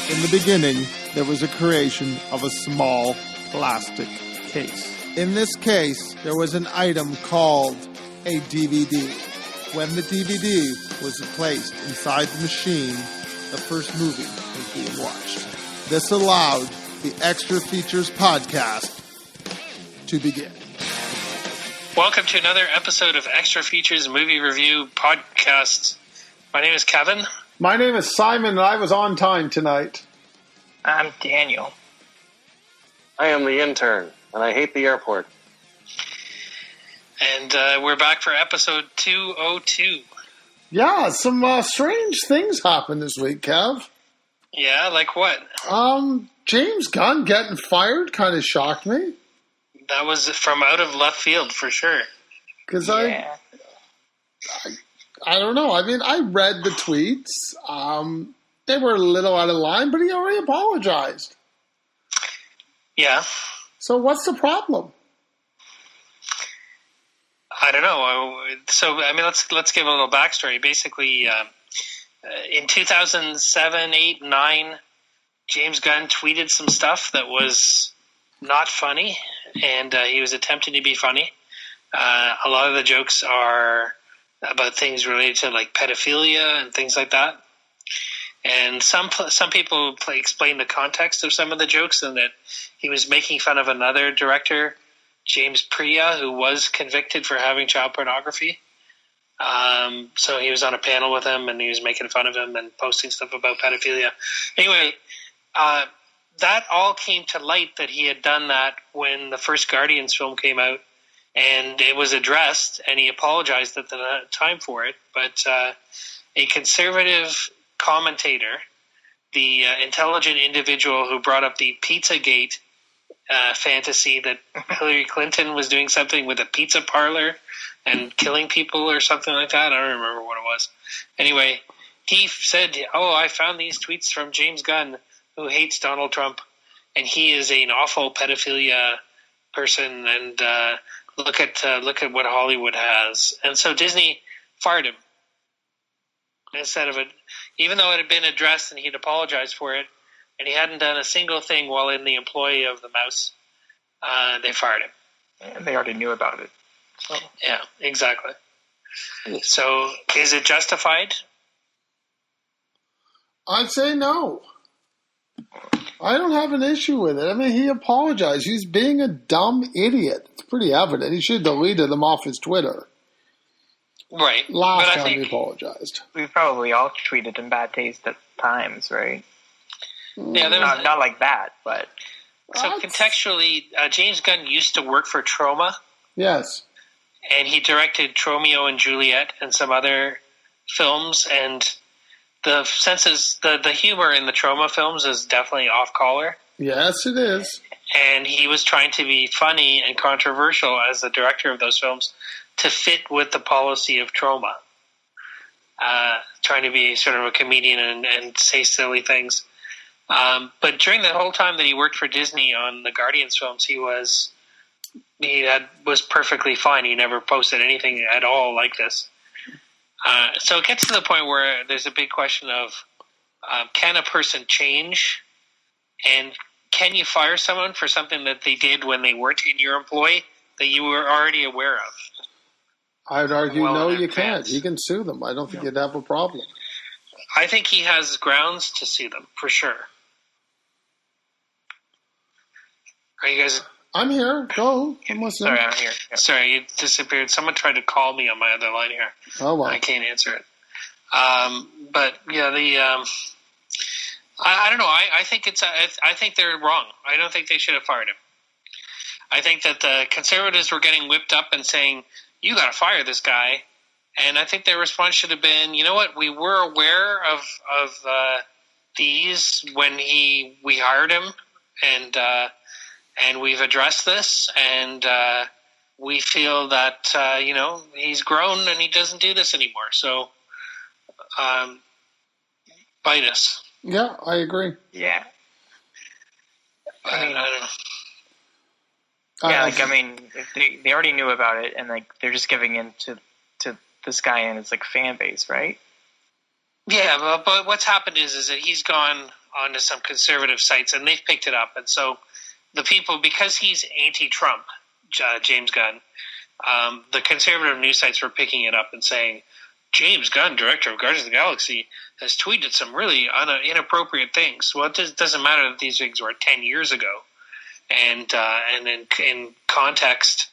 In the beginning, there was a creation of a small plastic case. In this case, there was an item called a DVD. When the DVD was placed inside the machine, the first movie was being watched. This allowed the Extra Features podcast to begin. Welcome to another episode of Extra Features Movie Review Podcast. My name is Kevin. My name is Simon, and I was on time tonight. I'm Daniel. I am the intern, and I hate the airport. And we're back for episode 202. Yeah, some strange things happened this week, Kev. Yeah, like what? James Gunn getting fired kind of shocked me. That was from out of left field, for sure. Because I don't know. I mean, I read the tweets. They were a little out of line, but he already apologized. Yeah. So what's the problem? I don't know. So, I mean, let's give a little backstory. Basically, in 2007, 8, 9, James Gunn tweeted some stuff that was not funny, and he was attempting to be funny. A lot of the jokes are about things related to like pedophilia and things like that. And some people explain the context of some of the jokes, and that he was making fun of another director, James Priya, who was convicted for having child pornography. So he was on a panel with him, and he was making fun of him and posting stuff about pedophilia. Anyway, that all came to light that he had done that when the first Guardians film came out. And it was addressed, and he apologized at the time for it. But a conservative commentator, the intelligent individual who brought up the Pizzagate fantasy that Hillary Clinton was doing something with a pizza parlor and killing people or something like that. I don't remember what it was. Anyway, he said, I found these tweets from James Gunn, who hates Donald Trump, and he is an awful pedophilia person, and look at what Hollywood has. And so Disney fired him instead of it, even though it had been addressed and he'd apologized for it, and he hadn't done a single thing while in the employ of the mouse. They fired him. And they already knew about it. So. Yeah, exactly. So is it justified? I'd say no. I don't have an issue with it. I mean, he apologized. He's being a dumb idiot. It's pretty evident. He should have deleted them off his Twitter. Right. Last time he apologized. We've probably all tweeted in bad taste at times, right? Yeah, not like that, but... So contextually, James Gunn used to work for Troma. Yes. And he directed Tromeo and Juliet and some other films, and the senses, the humor in the Troma films is definitely off-color. Yes, it is. And he was trying to be funny and controversial as the director of those films to fit with the policy of Troma. Trying to be sort of a comedian and say silly things. But during the whole time that he worked for Disney on the Guardians films, he was perfectly fine. He never posted anything at all like this. So it gets to the point where there's a big question of can a person change, and can you fire someone for something that they did when they weren't in your employ that you were already aware of? I'd argue no, you can't. You can sue them. I don't think you'd have a problem. I think he has grounds to sue them, for sure. Are you guys... I'm here. Go. I'm listening. Sorry, I'm here. Yeah. Sorry, you disappeared. Someone tried to call me on my other line here. Oh, well. I can't answer it. But, yeah, I don't know. I think I think they're wrong. I don't think they should have fired him. I think that the conservatives were getting whipped up and saying, you got to fire this guy. And I think their response should have been, you know what, we were aware of these when we hired him, and we've addressed this, and we feel that he's grown and he doesn't do this anymore. So bite us. Yeah, I agree. Yeah. I don't know. Yeah, if they already knew about it, and they're just giving in to this guy and his fan base, right? Yeah, but what's happened is that he's gone onto some conservative sites, and they've picked it up. And so the people, because he's anti-Trump, James Gunn, the conservative news sites were picking it up and saying, James Gunn, director of Guardians of the Galaxy, has tweeted some really inappropriate things. Well, it doesn't matter that these things were 10 years ago. And in context,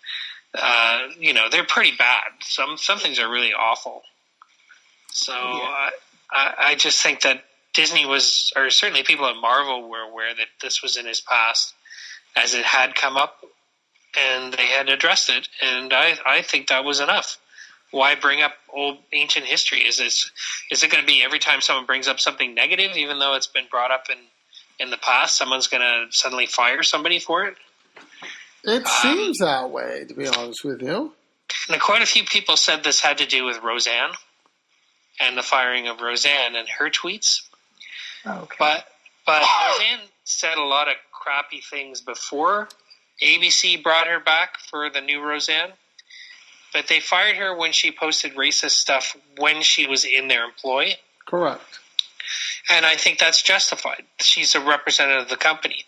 they're pretty bad. Some things are really awful. So I just think that Disney was, or certainly people at Marvel were aware that this was in his past, as it had come up, and they had addressed it. And I think that was enough. Why bring up old ancient history? Is it going to be every time someone brings up something negative, even though it's been brought up in the past, someone's going to suddenly fire somebody for it? It seems that way, to be honest with you. Now, quite a few people said this had to do with Roseanne and the firing of Roseanne and her tweets. Okay. But Roseanne said a lot of crappy things before ABC brought her back for the new Roseanne. But they fired her when she posted racist stuff when she was in their employ. Correct. And I think that's justified. She's a representative of the company.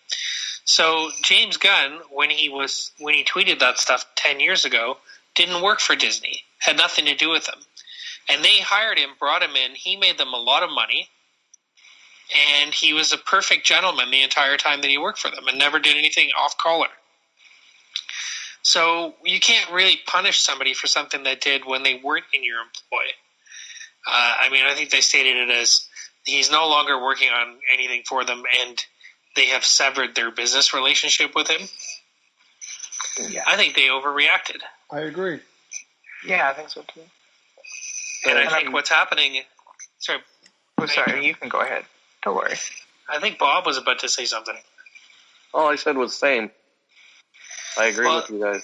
So James Gunn, when he tweeted that stuff 10 years ago, didn't work for Disney. Had nothing to do with them. And they hired him, brought him in. He made them a lot of money. And he was a perfect gentleman the entire time that he worked for them and never did anything off color. So you can't really punish somebody for something they did when they weren't in your employ. I think they stated it as he's no longer working on anything for them, and they have severed their business relationship with him. Yeah. I think they overreacted. I agree. Yeah, I think so too. And I think what's happening... Sorry. Oh, sorry, you can go ahead. Don't worry. I think Bob was about to say something. All I said was same. I agree with you guys.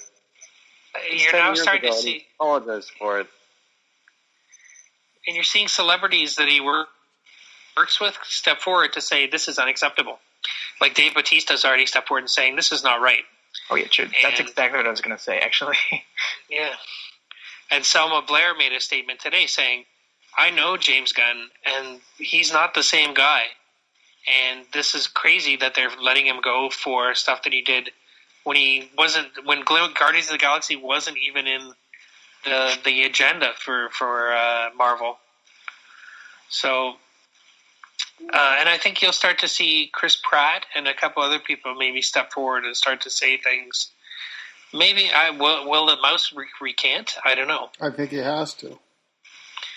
You're now starting to see... Apologize for it. And you're seeing celebrities that he works with step forward to say this is unacceptable. Like Dave Bautista's already stepped forward and saying this is not right. Oh yeah, true. That's exactly what I was going to say, actually. Yeah. And Selma Blair made a statement today saying, I know James Gunn, and he's not the same guy. And this is crazy that they're letting him go for stuff that he did when Guardians of the Galaxy wasn't even in the agenda for Marvel. So, and I think you'll start to see Chris Pratt and a couple other people maybe step forward and start to say things. Maybe will the mouse recant? I don't know. I think he has to.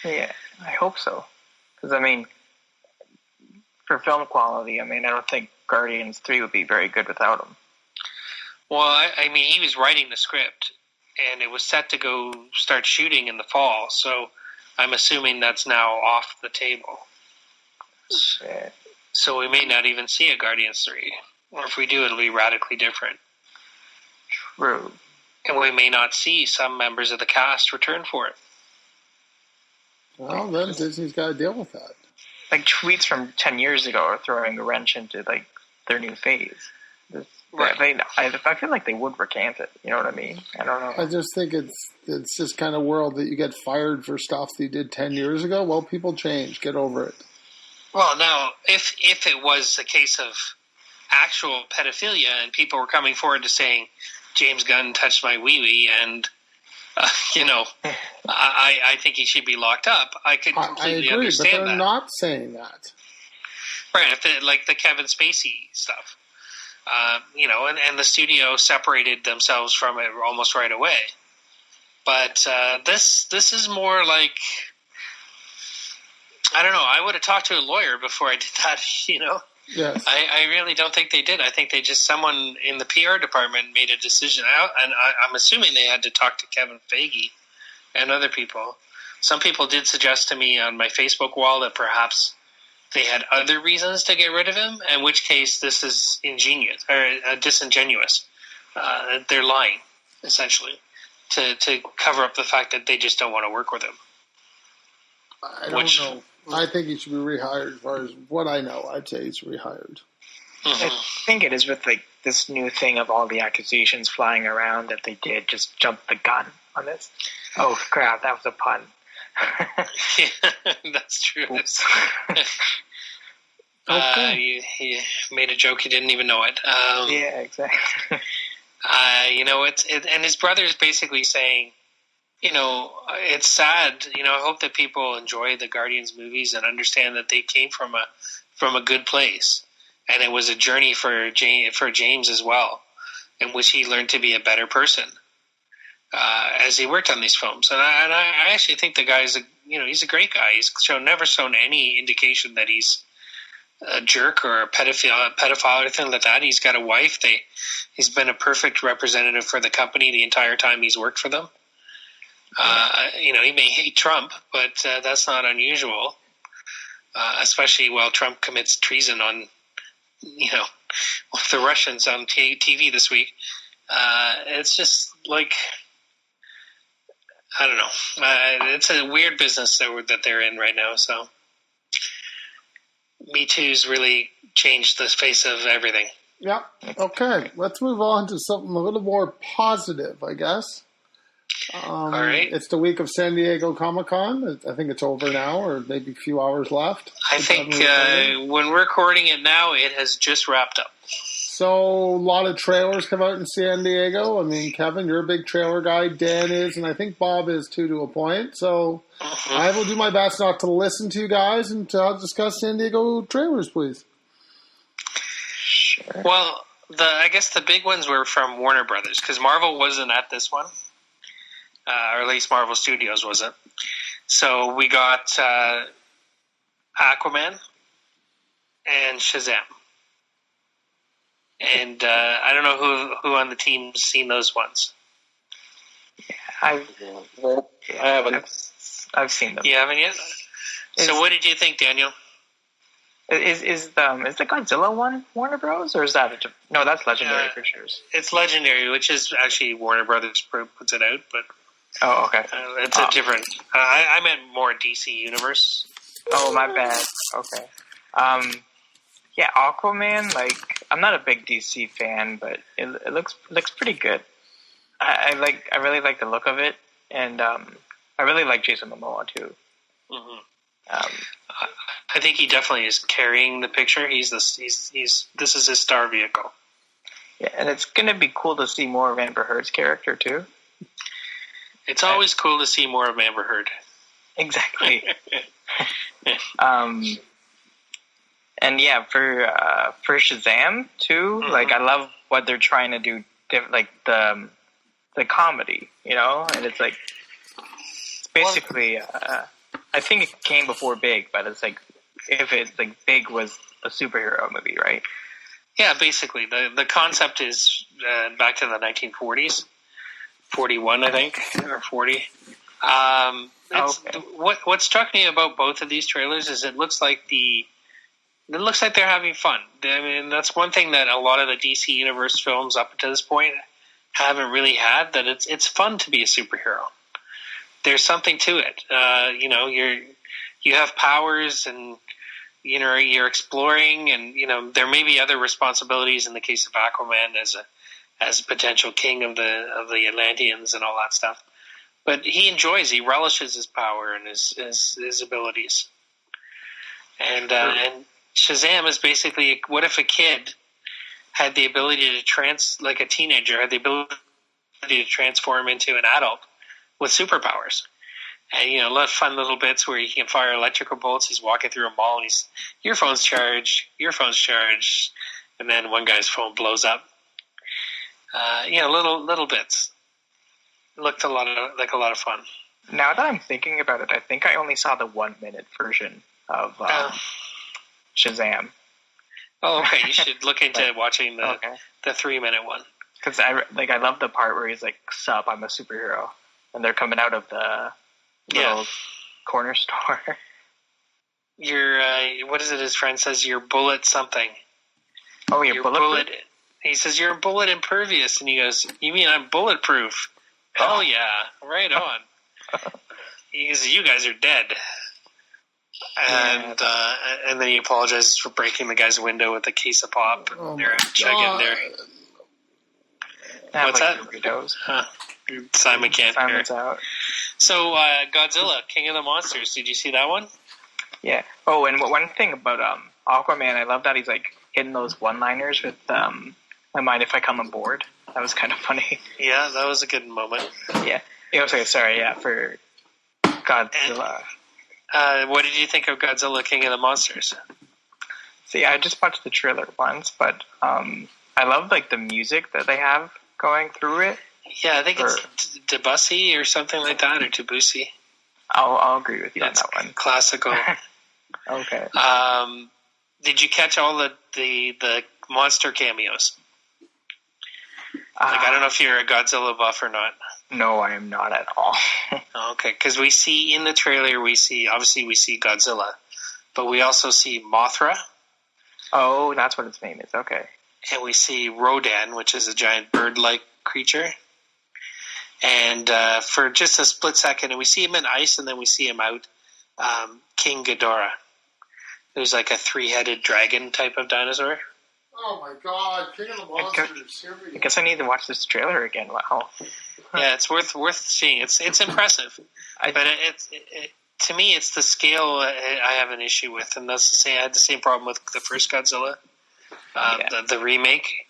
Yeah, I hope so. Because, for film quality, I don't think Guardians 3 would be very good without him. Well, he was writing the script, and it was set to go start shooting in the fall, so I'm assuming that's now off the table. Yeah. So we may not even see a Guardians 3. Or if we do, it'll be radically different. True. And we may not see some members of the cast return for it. Well, then Disney's got to deal with that. Like, tweets from 10 years ago are throwing a wrench into, their new phase. Right. I feel like they would recant it. You know what I mean? I don't know. I just think it's this kind of world that you get fired for stuff that you did 10 years ago. Well, people change. Get over it. Well, now, if it was a case of actual pedophilia and people were coming forward to saying, James Gunn touched my wee-wee and, I think he should be locked up, I could completely understand that. But they're not saying that. Right, like the Kevin Spacey stuff. And the studio separated themselves from it almost right away. But this is more like, I don't know, I would have talked to a lawyer before I did that, Yes. I really don't think they did. I think someone in the PR department made a decision out, and I'm assuming they had to talk to Kevin Feige and other people. Some people did suggest to me on my Facebook wall that perhaps they had other reasons to get rid of him, in which case this is ingenious or disingenuous. They're lying, essentially, to cover up the fact that they just don't want to work with him. I don't know. I think he should be rehired. As far as what I know, I'd say he's rehired. I think it is with this new thing of all the accusations flying around that they did just jump the gun on this. Oh crap, that was a pun. Yeah, that's true. He made a joke, he didn't even know it. Yeah, exactly. And his brother's basically saying, it's sad. I hope that people enjoy the Guardians movies and understand that they came from a good place, and it was a journey for James as well, in which he learned to be a better person as he worked on these films. And I actually think the guy's he's a great guy. He's never shown any indication that he's a jerk or a pedophile or anything like that. He's got a wife. He's been a perfect representative for the company the entire time he's worked for them. He may hate Trump, but that's not unusual, especially while Trump commits treason on, with the Russians on TV this week. It's just like, I don't know. It's a weird business that they're in right now. So, Me Too's really changed the face of everything. Yeah. Okay. Let's move on to something a little more positive, I guess. All right. It's the week of San Diego Comic-Con. I think it's over now, or maybe a few hours left. I think when we're recording it now, it has just wrapped up. So a lot of trailers come out in San Diego. I mean, Kevin, you're a big trailer guy. Dan is, and I think Bob is too, to a point. So I will do my best not to listen to you guys and to discuss San Diego trailers, please. Sure. Well, I guess the big ones were from Warner Brothers, because Marvel wasn't at this one. Or at least Marvel Studios wasn't. So we got Aquaman and Shazam. And I don't know who on the team's seen those ones. I haven't. I've seen them. You haven't yet? So what did you think, Daniel? Is the Godzilla one Warner Bros. Or is that no? That's Legendary Pictures. It's Legendary, which is actually Warner Brothers puts it out, but oh, okay. It's a different. I meant more DC Universe. Oh, my bad. Okay. Yeah, Aquaman. Like, I'm not a big DC fan, but it looks pretty good. I really like the look of it, and I really like Jason Momoa too. Mm-hmm. I think he definitely is carrying the picture. This is his star vehicle. Yeah, and it's gonna be cool to see more of Amber Heard's character too. It's always cool to see more of Amber Heard. Exactly. And yeah, for Shazam too, like I love what they're trying to do, like the comedy, and it's like it's basically. I think it came before Big, but it's like if it's like Big was a superhero movie, right? Yeah, basically the concept is back to the 1940s. 41, I think, or 40. Okay. What struck me about both of these trailers is it looks like they're having fun. I mean, that's one thing that a lot of the DC Universe films up to this point haven't really had. That it's fun to be a superhero. There's something to it. You have powers, and you're exploring, and there may be other responsibilities in the case of Aquaman as a potential king of the Atlanteans and all that stuff. But he relishes his power and his abilities. And Shazam is basically, what if a kid had the ability to like a teenager had the ability to transform into an adult with superpowers. And, fun little bits where he can fire electrical bolts. He's walking through a mall and your phone's charged. And then one guy's phone blows up. Little bits. Looked like a lot of fun. Now that I'm thinking about it, I think I only saw the 1 minute version of Shazam. Oh, okay. You should look into watching the 3 minute one. Because I love the part where he's like, "Sup, I'm a superhero," and they're coming out of the little corner store. You're what is it? His friend says you're bullet something. Oh, you're bullet. He says, "You're bullet impervious." And he goes, "You mean I'm bulletproof?" Hell yeah. Right on. He goes, "You guys are dead." And then he apologizes for breaking the guy's window with a case of pop. And they're chugging there. What's that? Doritos. Simon can't hear. Simon's out. So, Godzilla, King of the Monsters. Did you see that one? Yeah. Oh, and one thing about Aquaman, I love that he's like hitting those one-liners with "I mind if I come aboard." That was kind of funny. Yeah, that was a good moment. Yeah. For Godzilla. What did you think of Godzilla King of the Monsters? See, I just watched the trailer once, but I love like the music that they have going through it. Yeah, I think it's Debussy or something like that, or Debussy. I'll agree with you It's on that one. classical. Okay. Did you catch all the monster cameos? I don't know if you're a Godzilla buff or not. No, I am not at all. Okay, because we see in the trailer, we see Godzilla, but we also see Mothra. Oh, that's what its name is. Okay. And we see Rodan, which is a giant bird-like creature. And for just a split second, and we see him in ice, and then we see him out, King Ghidorah. There's like a three-headed dragon type of dinosaur. Oh my God, King of the Monsters. I guess I need to watch this trailer again. Wow. Yeah, it's worth seeing. It's impressive, but to me, it's the scale I have an issue with, and that's the same. I had the same problem with the first Godzilla, the remake.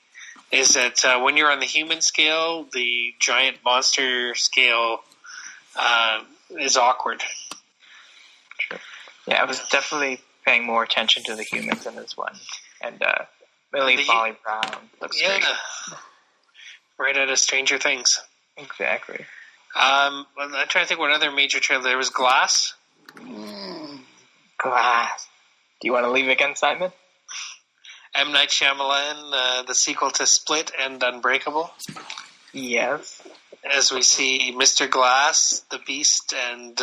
Is that when you're on the human scale, the giant monster scale is awkward. True. Yeah, I was definitely paying more attention to the humans in this one, and Millie Bobby Brown looks great. Right out of Stranger Things. Exactly. I'm trying to think what other major trailer. There was Glass. Glass. Do you want to leave again, Simon? M. Night Shyamalan, the sequel to Split and Unbreakable. Yes. As we see Mr. Glass, the Beast, and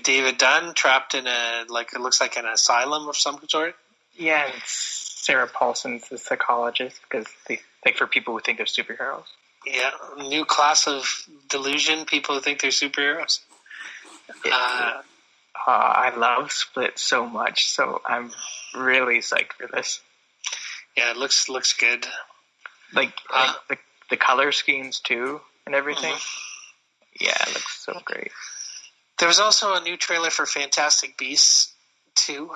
David Dunn trapped in it looks like an asylum of some sort. Yeah, and Sarah Paulson's the psychologist because they think for people who think they're superheroes. Yeah, new class of delusion, people who think they're superheroes. I love Split so much, so I'm really psyched for this. Yeah, it looks good. Like the color schemes too and everything. Mm-hmm. Yeah, it looks so great. There was also a new trailer for Fantastic Beasts 2.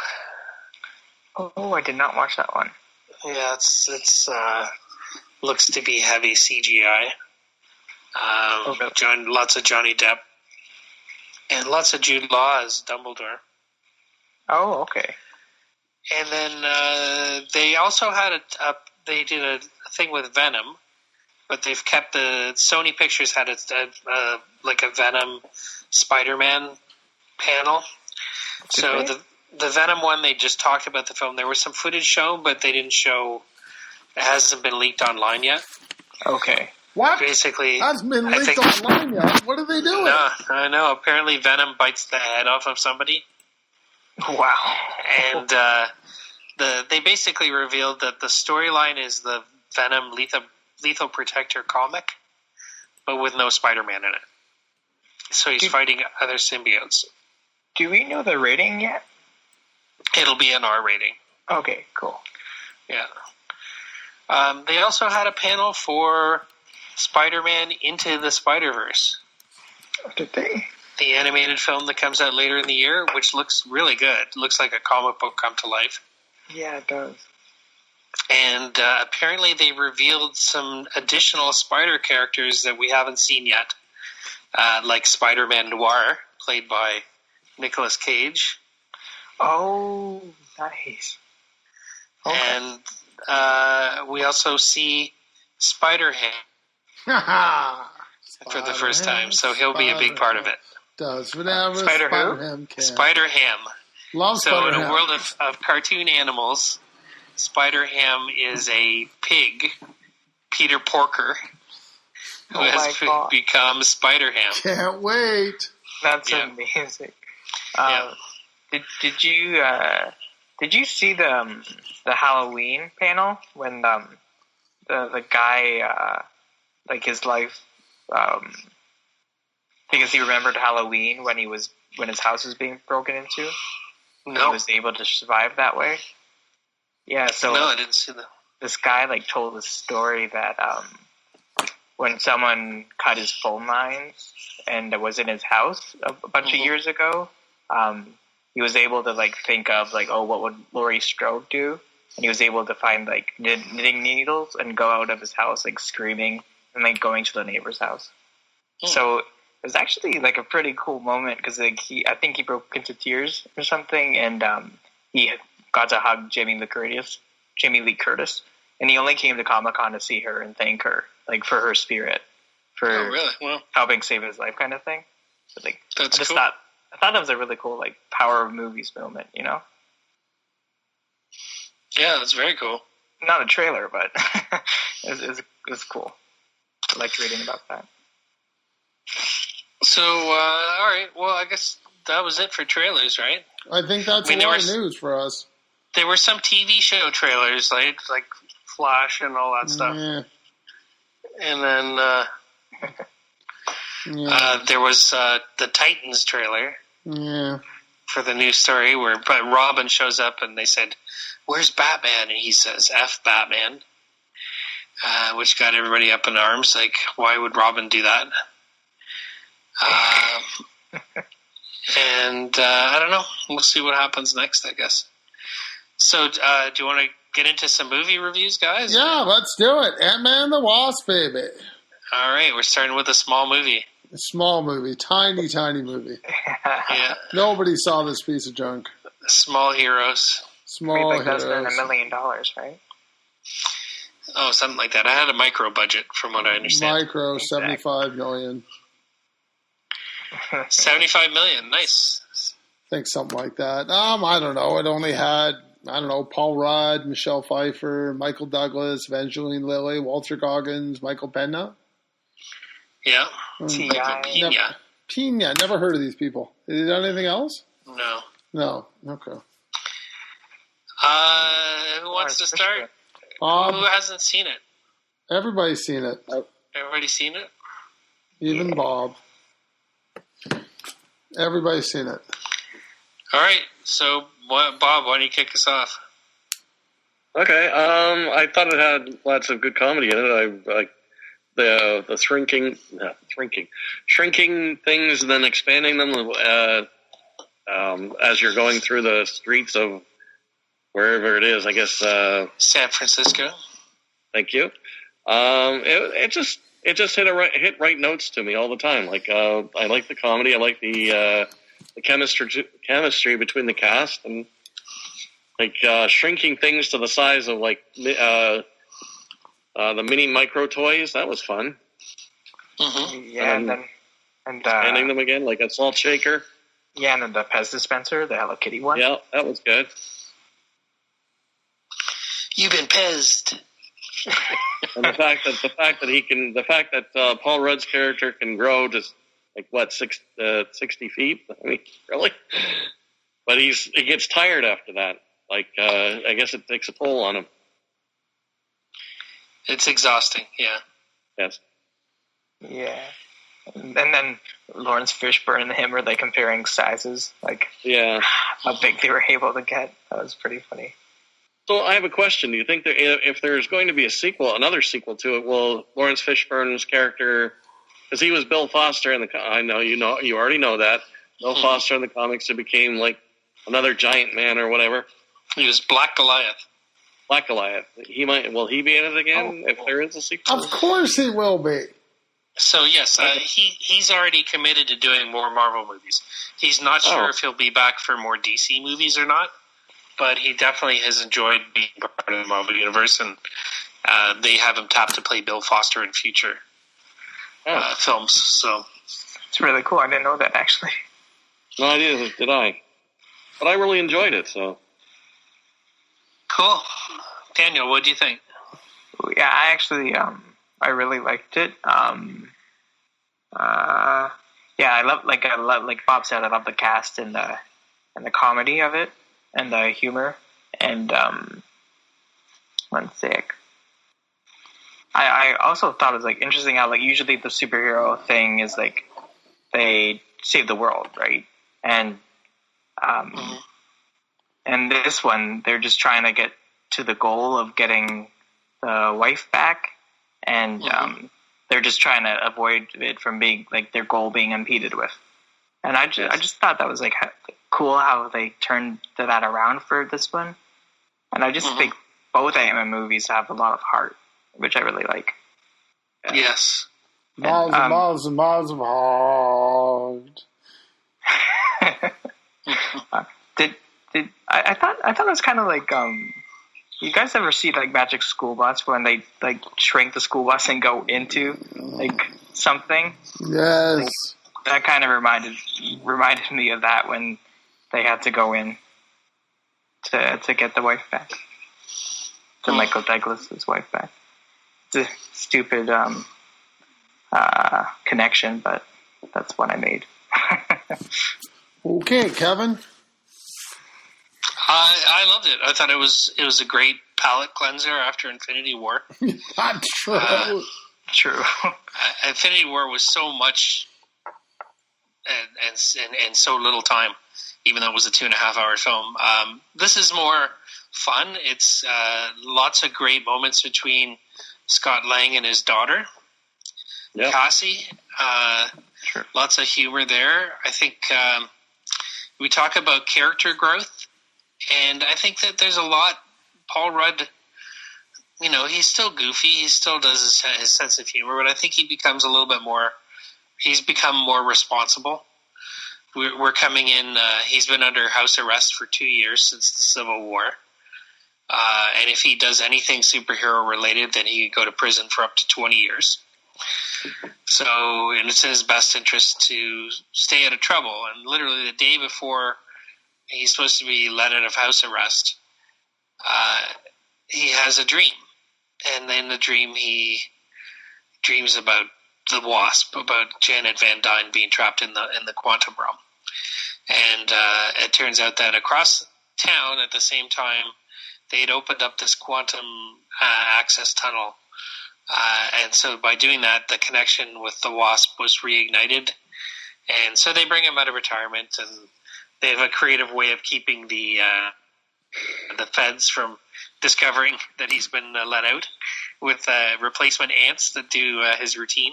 Oh, I did not watch that one. Yeah, it's looks to be heavy CGI. Lots of Johnny Depp. And lots of Jude Law as Dumbledore. Oh, okay. And then they also had they did a thing with Venom, but they've kept Sony Pictures had a Venom Spider-Man panel. So the Venom one, they just talked about the film. There was some footage shown, but they didn't show. It hasn't been leaked online yet. Okay. What? Basically, that's been leaked online yet. What are they doing? No, I know. Apparently, Venom bites the head off of somebody. Wow. And they basically revealed that the storyline is the Venom Lethal Protector comic, but with no Spider-Man in it. So he's fighting other symbiotes. Do we know the rating yet? It'll be an R rating. Okay, cool. Yeah. They also had a panel for Spider-Man Into the Spider-Verse. Did they? The animated film that comes out later in the year, which looks really good. It looks like a comic book come to life. Yeah, it does. And apparently they revealed some additional Spider characters that we haven't seen yet, like Spider-Man Noir, played by Nicolas Cage. Oh, nice. Okay. And we also see Spider-Ham for the first time, so he'll be a big part of it. Does whatever Spider-Ham can. Spider-Ham. Love so Spider-Ham. In a world of cartoon animals, Spider-Ham is a pig, Peter Porker, who has become Spider-Ham. Can't wait. That's amazing. Did you see the Halloween panel when the guy his life because he remembered Halloween when his house was being broken into? No. He was able to survive that way. Yeah, so no, I didn't see that. This guy told a story that when someone cut his phone lines and it was in his house a bunch of years ago, he was able to like think of like, oh, what would Laurie Strode do? And he was able to find like knitting needles and go out of his house like screaming and like going to the neighbor's house. So it was actually like a pretty cool moment because like I think he broke into tears or something, and he got to hug Jamie Lee Curtis, and he only came to Comic-Con to see her and thank her like for her spirit, for really? Well, helping save his life kind of thing. But like that's cool. I thought that was a really cool like power of movies moment, you know? Yeah, that's very cool. Not a trailer, but it was cool. I liked reading about that. So, all right. Well, I guess that was it for trailers, right? I think that's a lot of news for us. There were some TV show trailers, like Flash and all that stuff. Yeah. And then there was the Titans trailer. Yeah. For the new story but Robin shows up and they said, "Where's Batman?" And he says, "F Batman," which got everybody up in arms. Like, why would Robin do that? And I don't know. We'll see what happens next, I guess. So, do you want to get into some movie reviews, guys? Yeah, let's do it. Ant-Man and the Wasp, baby. All right, we're starting with a small movie. A small movie. Tiny, tiny movie. Yeah. Nobody saw this piece of junk. Small Heroes. Small Heroes. Heroes. That's $1 million, right? Oh, something like that. I had a micro budget, from what I understand. Micro, 75 million. 75 million. Nice. I think something like that. I don't know. It only had, Paul Rudd, Michelle Pfeiffer, Michael Douglas, Evangeline Lilly, Walter Goggins, Michael Pena. Yeah. T.I. Pena. Never heard of these people. Have they done anything else? No. No. Okay. Who wants to start? Bob. Who hasn't seen it? Everybody's seen it. Everybody's seen it? Even Bob. Everybody's seen it. All right. So, Bob, why don't you kick us off? Okay. I thought it had lots of good comedy in it. I like the shrinking things and then expanding them as you're going through the streets of wherever it is. I guess San Francisco. Thank you. It just hit right notes to me all the time. Like I like the comedy. I like the chemistry between the cast, and like shrinking things to the size of like the mini micro toys. That was fun. Mm-hmm. Yeah, and expanding them again like a salt shaker. Yeah, and then the Pez dispenser, the Hello Kitty one. Yeah, that was good. You've been pezzed. And the fact that Paul Rudd's character can grow to like 60 feet. I mean, really? But he gets tired after that. Like I guess it takes a toll on him. It's exhausting. Yeah. Yes. Yeah. And then Lawrence Fishburne and him are like comparing sizes, like how big they were able to get. That was pretty funny. So I have a question. Do you think that if there's going to be another sequel to it, will Lawrence Fishburne's character, because he was Bill Foster in I know you already know that Bill Foster in the comics, it became like another giant man or whatever. He was Black Goliath. Will he be in it again if there is a sequel? Of course he will be. So yes, he's already committed to doing more Marvel movies. He's not sure if he'll be back for more DC movies or not, but he definitely has enjoyed being part of the Marvel Universe, and they have him tapped to play Bill Foster in future films. So it's really cool. I didn't know that, actually. No idea, did I? But I really enjoyed it. So cool. Daniel, what do you think? Yeah, I actually I really liked it. I love like Bob said, I love the cast and the comedy of it and the humor. And one sec. I also thought it was like interesting how like usually the superhero thing is like they save the world, right? And and this one they're just trying to get to the goal of getting the wife back, and they're just trying to avoid it from being like their goal being impeded with. And I just thought that was like cool how they turned that around for this one. And I just think both Ant-Man movies have a lot of heart, which I really like. Yes. Miles and miles and miles of heart. I thought it was kind of like you guys ever see like Magic School Bus when they like shrink the school bus and go into like something? Yes. Like, that kind of reminded me of that when they had to go in to get the wife back, to Michael Douglas's wife back. It's a stupid connection, but that's what I made. Okay, Kevin. I loved it. I thought it was a great palate cleanser after Infinity War. Not true. True. Infinity War was so much and so little time, even though it was a 2.5-hour film. This is more fun. It's lots of great moments between Scott Lang and his daughter, Cassie. Sure. Lots of humor there. I think we talk about character growth. And I think that there's a lot. Paul Rudd, he's still goofy. He still does his sense of humor, but I think he becomes a little bit more. He's become more responsible. We're coming in. He's been under house arrest for 2 years since the Civil War, and if he does anything superhero related, then he could go to prison for up to 20 years. So, and it's in his best interest to stay out of trouble. And literally the day before he's supposed to be let out of house arrest, he has a dream. And in the dream, he dreams about the Wasp, about Janet Van Dyne being trapped in the quantum realm. And it turns out that across town at the same time, they had opened up this quantum access tunnel. And so by doing that, the connection with the Wasp was reignited. And so they bring him out of retirement, and they have a creative way of keeping the feds from discovering that he's been let out with replacement ants that do his routine.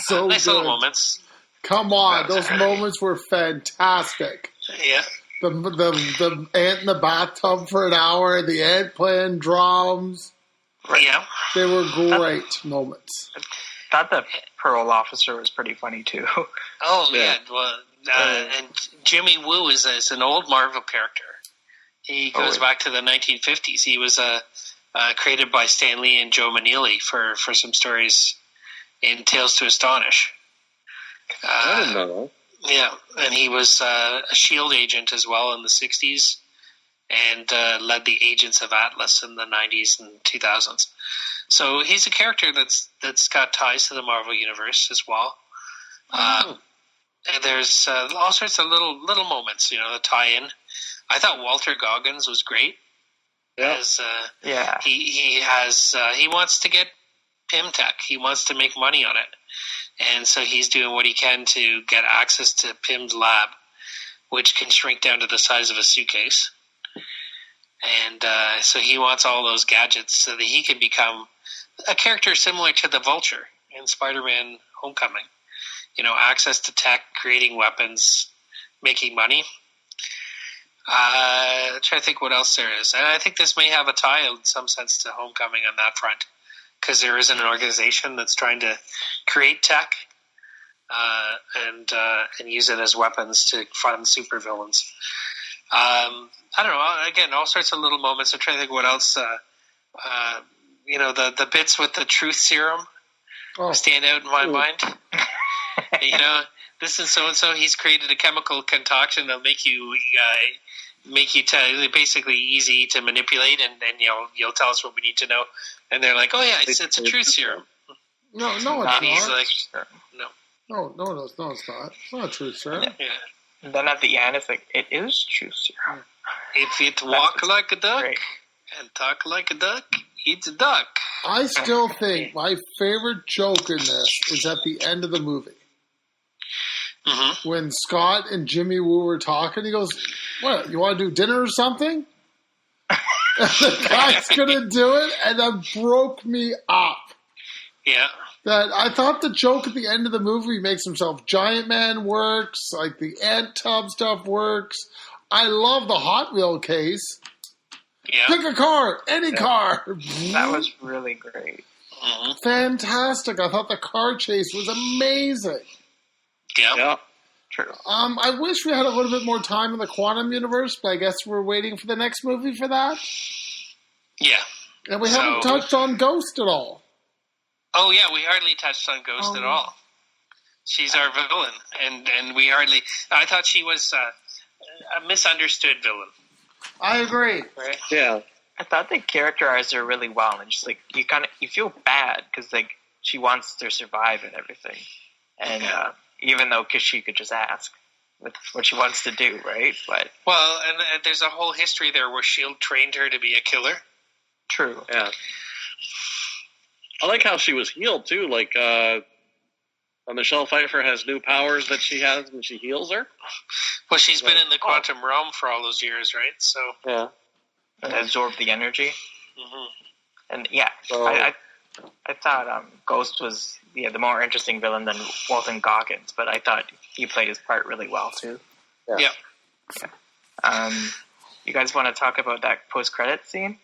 So nice good. little moments. Come on, those moments were fantastic. Yeah. The ant in the bathtub for an hour, the ant playing drums. Yeah. They were great moments. Thought the parole officer was pretty funny too. Oh, yeah. Well, and Jimmy Woo is an old Marvel character. He goes back to the 1950s. He was created by Stan Lee and Joe Maneely for some stories in Tales to Astonish. I didn't know that. Yeah, and he was a S.H.I.E.L.D. agent as well in the 60s, and led the Agents of Atlas in the 90s and 2000s. So he's a character that's got ties to the Marvel Universe as well. And there's all sorts of little moments, the tie-in. I thought Walter Goggins was great. Yeah. As, he wants to get Pym Tech. He wants to make money on it. And so he's doing what he can to get access to Pym's lab, which can shrink down to the size of a suitcase. And so he wants all those gadgets so that he can become a character similar to the Vulture in Spider-Man Homecoming. Access to tech, creating weapons, making money. Try to think what else there is. And I think this may have a tie in some sense to Homecoming on that front, because there isn't an organization that's trying to create tech and use it as weapons to fund supervillains. I don't know. Again, all sorts of little moments. I'm trying to think what else. The bits with the truth serum stand out in my mind. This is so and so. He's created a chemical concoction that'll make you basically easy to manipulate, and then you'll tell us what we need to know. And they're like, "Oh yeah, it's a truth serum." No, it's and not. he's like, No, it's not. It's not a truth serum. Yeah. And then at the end, it's like, it is truth serum. If it walk like a duck and talk like a duck, it's a duck. I still think my favorite joke in this is at the end of the movie. Mm-hmm. When Scott and Jimmy Woo were talking, he goes, "What, you want to do dinner or something?" And the guy's going to do it, and that broke me up. Yeah. that I thought the joke at the end of the movie makes himself Giant Man works, like the Ant Tub stuff works. I love the Hot Wheel case. Yeah. Pick a car, any car. That was really great. Mm-hmm. Fantastic. I thought the car chase was amazing. Yeah. Yeah. True. I wish we had a little bit more time in the quantum universe, but I guess we're waiting for the next movie for that. Yeah. And we haven't touched on Ghost at all. Oh, yeah, we hardly touched on Ghost at all. She's our villain, and we hardly... I thought she was a misunderstood villain. I agree. Right? Yeah. I thought they characterized her really well, and just like you feel bad because like she wants to survive and everything, and even though because she could just ask what she wants to do, right? But well, and there's a whole history there where Shield trained her to be a killer. True. Yeah. I like how she was healed too. Like Michelle Pfeiffer has new powers that she has when she heals her. Well, she's been in the quantum realm for all those years, right? So yeah, and absorb the energy. Mm-hmm. And yeah, so, I thought Ghost was the more interesting villain than Walton Goggins, but I thought he played his part really well too. Yeah. You guys want to talk about that post-credit scene?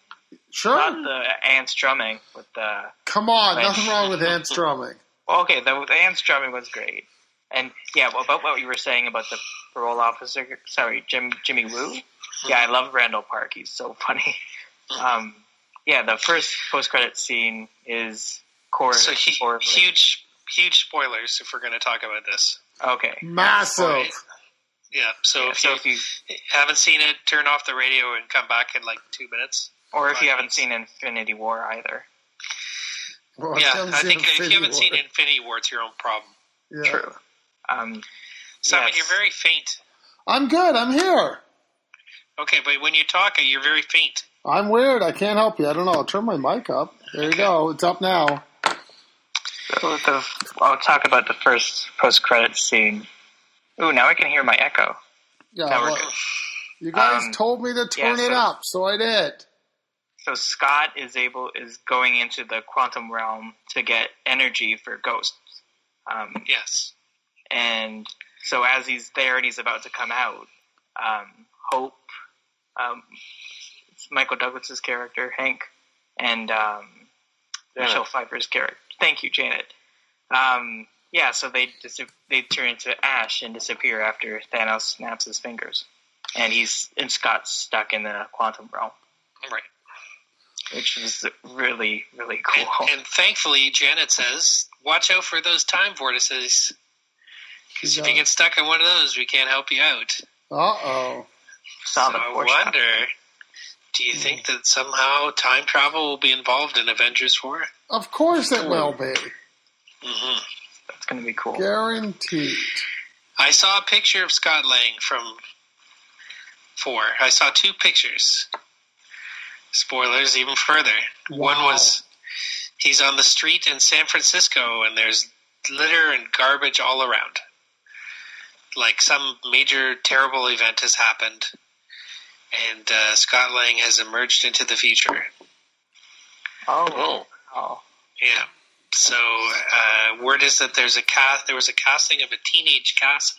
Sure. Not the ants drumming with the. Come on, nothing wrong with ants drumming. Well, okay, the ants drumming was great, and yeah, about what you were saying about the parole officer. Sorry, Jimmy Woo. Yeah, I love Randall Park. He's so funny. Yeah, the first post-credit scene is So huge spoilers if we're going to talk about this. Okay. Massive. Right. Yeah, so if you haven't seen it, turn off the radio and come back in like 2 minutes. Or if you haven't seen Infinity War either. Well, yeah, I think if you haven't seen Infinity War, it's your own problem. Yeah. True. Simon, you're very faint. I'm good. I'm here. Okay, but when you talk, you're very faint. I'm weird. I can't help you. I don't know. I'll turn my mic up. There you go. It's up now. So I'll talk about the first post-credit scene. Ooh, now I can hear my echo. Yeah, Now we're well, good. you guys told me to turn it up, so I did. So Scott is going into the quantum realm to get energy for ghosts. Yes. And so as he's there and he's about to come out, Hope, it's Michael Douglas's character, Hank, and Michelle Pfeiffer's character. Thank you, Janet. Yeah, so they turn into ash and disappear after Thanos snaps his fingers, and Scott's stuck in the quantum realm. Right. Which was really, really cool. And thankfully, Janet says, "Watch out for those time vortices, because if you get stuck in one of those, we can't help you out." Uh-oh. So I wonder, do you think that somehow time travel will be involved in Avengers 4? Of course it will be. Mm-hmm. That's going to be cool. Guaranteed. I saw a picture of Scott Lang from 4. I saw 2 pictures. Spoilers even further. Wow. One was he's on the street in San Francisco and there's litter and garbage all around. Like some major terrible event has happened and Scott Lang has emerged into the future. Oh. Yeah. So word is that there was a casting of a teenage Cassie.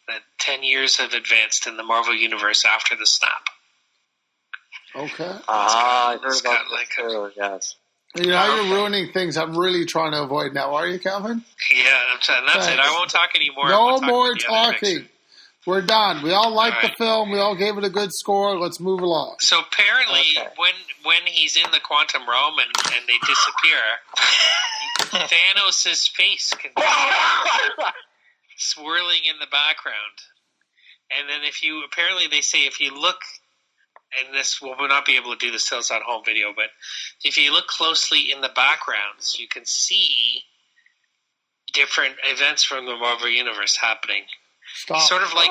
That 10 years have advanced in the Marvel Universe after the snap. Okay. I heard about that too, yes. You know how you're ruining things I'm really trying to avoid now, are you, Calvin? Yeah, that's it. I won't talk anymore. No more talking. We're done. We all liked the film. We all gave it a good score. Let's move along. So apparently, when he's in the quantum realm and they disappear, Thanos' face can be swirling in the background. And then apparently they say if you look, and this will not be able to do this till it's on home video, but if you look closely in the backgrounds, you can see different events from the Marvel Universe happening. Stop. Sort of like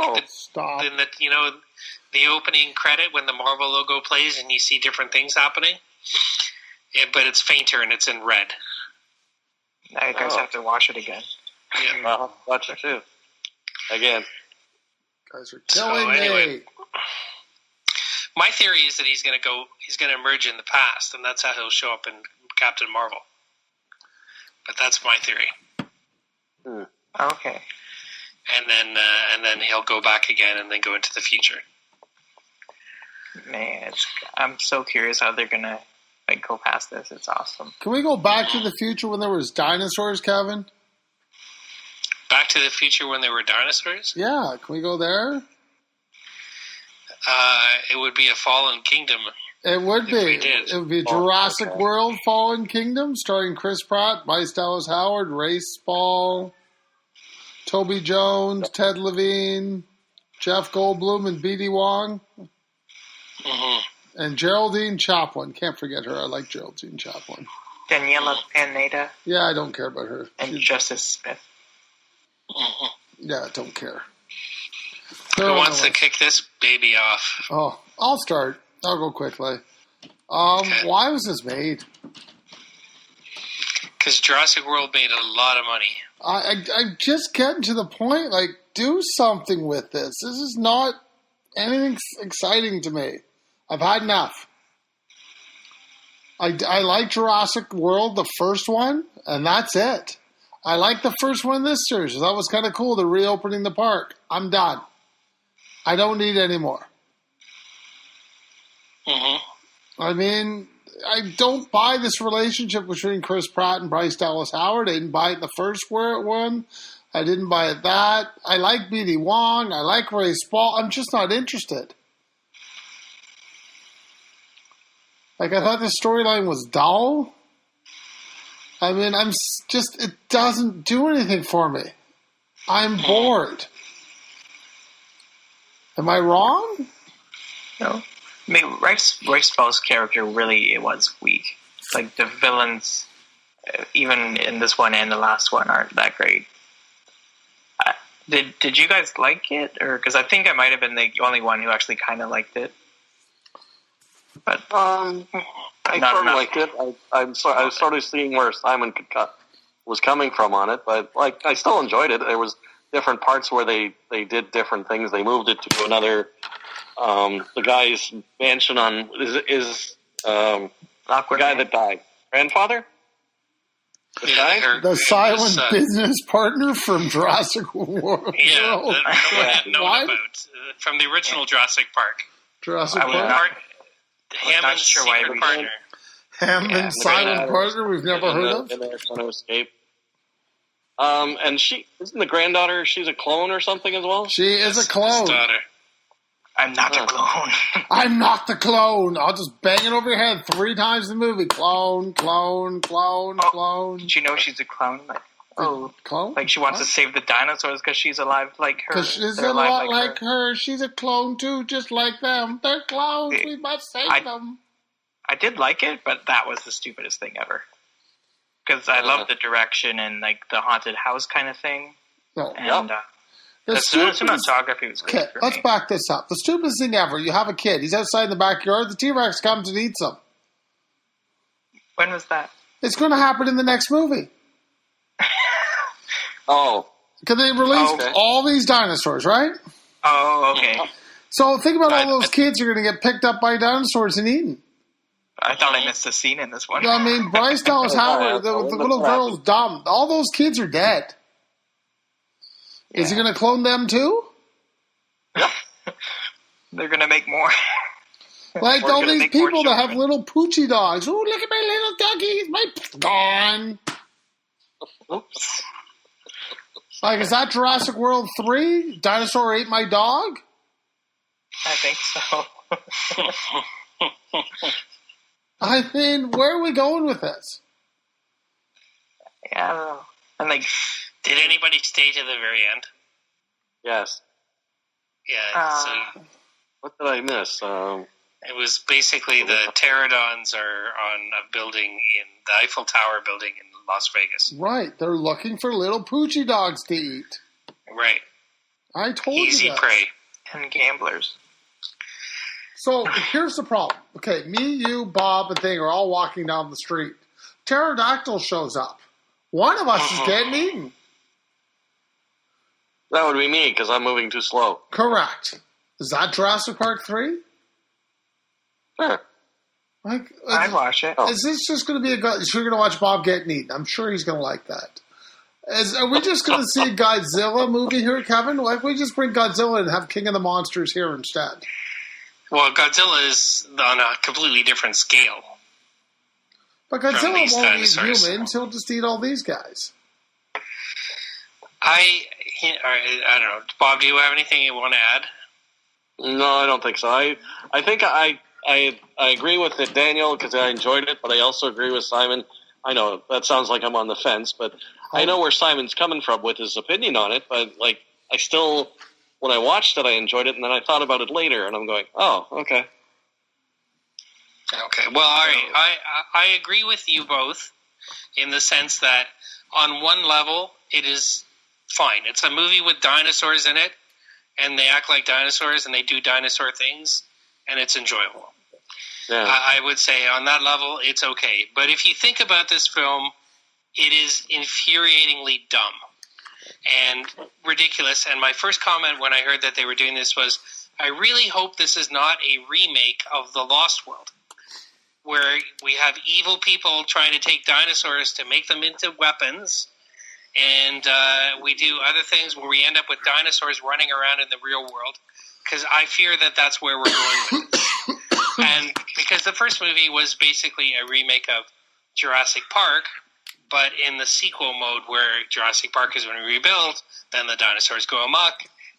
the opening credit when the Marvel logo plays and you see different things happening. Yeah, but it's fainter and it's in red. Now you guys have to watch it again. Yeah. I'll watch it too. Again. Guys are killing me. My theory is that he's going to emerge in the past, and that's how he'll show up in Captain Marvel. but that's my theory. Okay. And then he'll go back again, and then go into the future. Man, I'm so curious how they're gonna go past this. It's awesome. Can we go back to the future when there was dinosaurs, Kevin? Back to the Future when there were dinosaurs? Yeah, can we go there? It would be a fallen kingdom. It would be. we did. It would be Jurassic World Fallen Kingdom, starring Chris Pratt, Bryce Dallas Howard, Ray Spall, Toby Jones, Ted Levine, Jeff Goldblum, and B.D. Wong. Mm-hmm. And Geraldine Chaplin. Can't forget her. I like Geraldine Chaplin. Daniela Pineda Yeah, I don't care about her. and Justice Smith. Mm-hmm. Yeah, don't care. Who wants to kick this baby off? Oh, I'll start. I'll go quickly. Okay. Why was this made? Because Jurassic World made a lot of money. I'm just getting to the point. Like, do something with this. This is not anything exciting to me. I've had enough. I like Jurassic World, the first one, and that's it. I like the first one in this series. That was kind of cool. They're reopening the park. I'm done. I don't need any more. Mm-hmm. I mean, I don't buy this relationship between Chris Pratt and Bryce Dallas Howard. I didn't buy it the first one. I didn't buy it that. I like B.D. Wong. I like Ray Spall. I'm just not interested. Like, I thought the storyline was dull. I mean, it doesn't do anything for me. I'm bored. Am I wrong? No. I mean, Rice Spall's character really it was weak. Like, the villains, even in this one and the last one, aren't that great. Did you guys like it? Or because I think I might have been the only one who actually kind of liked it. But I sort of liked it. I was sort of seeing where Simon was coming from on it, but I still enjoyed it. There was different parts where they did different things. They moved it to another. The guy's mansion on is the guy that died. Grandfather? The guy? The silent business partner from Jurassic World. Yeah, that no one had known What? about. From the original Jurassic Park. Jurassic I would Park? not- Hammond's sure why secret we partner. Hammond silent partner we've never heard of? And they're trying to escape. And she isn't the granddaughter. She's a clone or something as well. She is a His clone. daughter. I'm not a clone. I'm not the clone. I'll just bang it over your head 3 times in the movie. Clone, clone, clone, clone. Did you know she's a clone? Clone? Like she wants to save the dinosaurs because she's alive like her. Because she's They're a alive lot like her. She's a clone too, just like them. They're clones. We must save them. I did like it, but that was the stupidest thing ever. Because I love the direction and like the haunted house kind of thing. No. And The the stupidest- cinematography was great Okay, for let's me. back this up. The stupidest thing ever. You have a kid. He's outside in the backyard. The T-Rex comes and eats him. When was that? It's going to happen in the next movie. Oh, Because they released okay. all these dinosaurs, right? Oh, okay. So think about all those kids who are going to get picked up by dinosaurs and eaten. I thought I missed a scene in this one. I mean, Bryce Dallas Howard, the little girl's dumb. All those kids are dead. Is he going to clone them too? They're gonna make more. Like We're all gonna these make more people that have children. little poochie dogs. Oh, look at my little doggies. My gone. oops. Like, is that Jurassic World 3? Dinosaur ate my dog? I think so. I mean, where are we going with this? Yeah, I don't know. And like, Did anybody stay to the very end? Yes. Yeah. So What did I miss? it was basically the pterodons are on a building in the Eiffel Tower building in Las Vegas. Right, they're looking for little poochie dogs to eat. Right. I told Easy you that. prey. and gamblers. So here's the problem. Okay, me, you, Bob, and Thing are all walking down the street. Pterodactyl shows up. One of us is getting eaten. That would be me because I'm moving too slow. Correct. Is that Jurassic Park 3? Sure. Like, I'd watch it. is this just going to be a guy? So you're going to watch Bob getting eaten? I'm sure he's going to like that. Are we just going to see a Godzilla movie here, Kevin? Why don't we just bring Godzilla and have King of the Monsters here instead? Well, Godzilla is on a completely different scale. But Godzilla won't eat humans. He'll just eat all these guys. I don't know. Bob, do you have anything you want to add? No, I don't think so. I think I agree with it, Daniel, because I enjoyed it, but I also agree with Simon. I know that sounds like I'm on the fence, but I know where Simon's coming from with his opinion on it. But like, I still, when I watched it, I enjoyed it, and then I thought about it later, and I'm going, oh, okay. Okay. Well, all right. I agree with you both in the sense that on one level, it is fine. It's a movie with dinosaurs in it, and they act like dinosaurs, and they do dinosaur things, and it's enjoyable. Yeah. I would say on that level, it's okay. But if you think about this film, it is infuriatingly dumb and ridiculous. And my first comment when I heard that they were doing this was, I really hope this is not a remake of The Lost World, where we have evil people trying to take dinosaurs to make them into weapons, and we do other things where we end up with dinosaurs running around in the real world, because I fear that that's where we're going with this. And because the first movie was basically a remake of Jurassic Park, but in the sequel mode where Jurassic Park is going to be rebuilt, then the dinosaurs go amok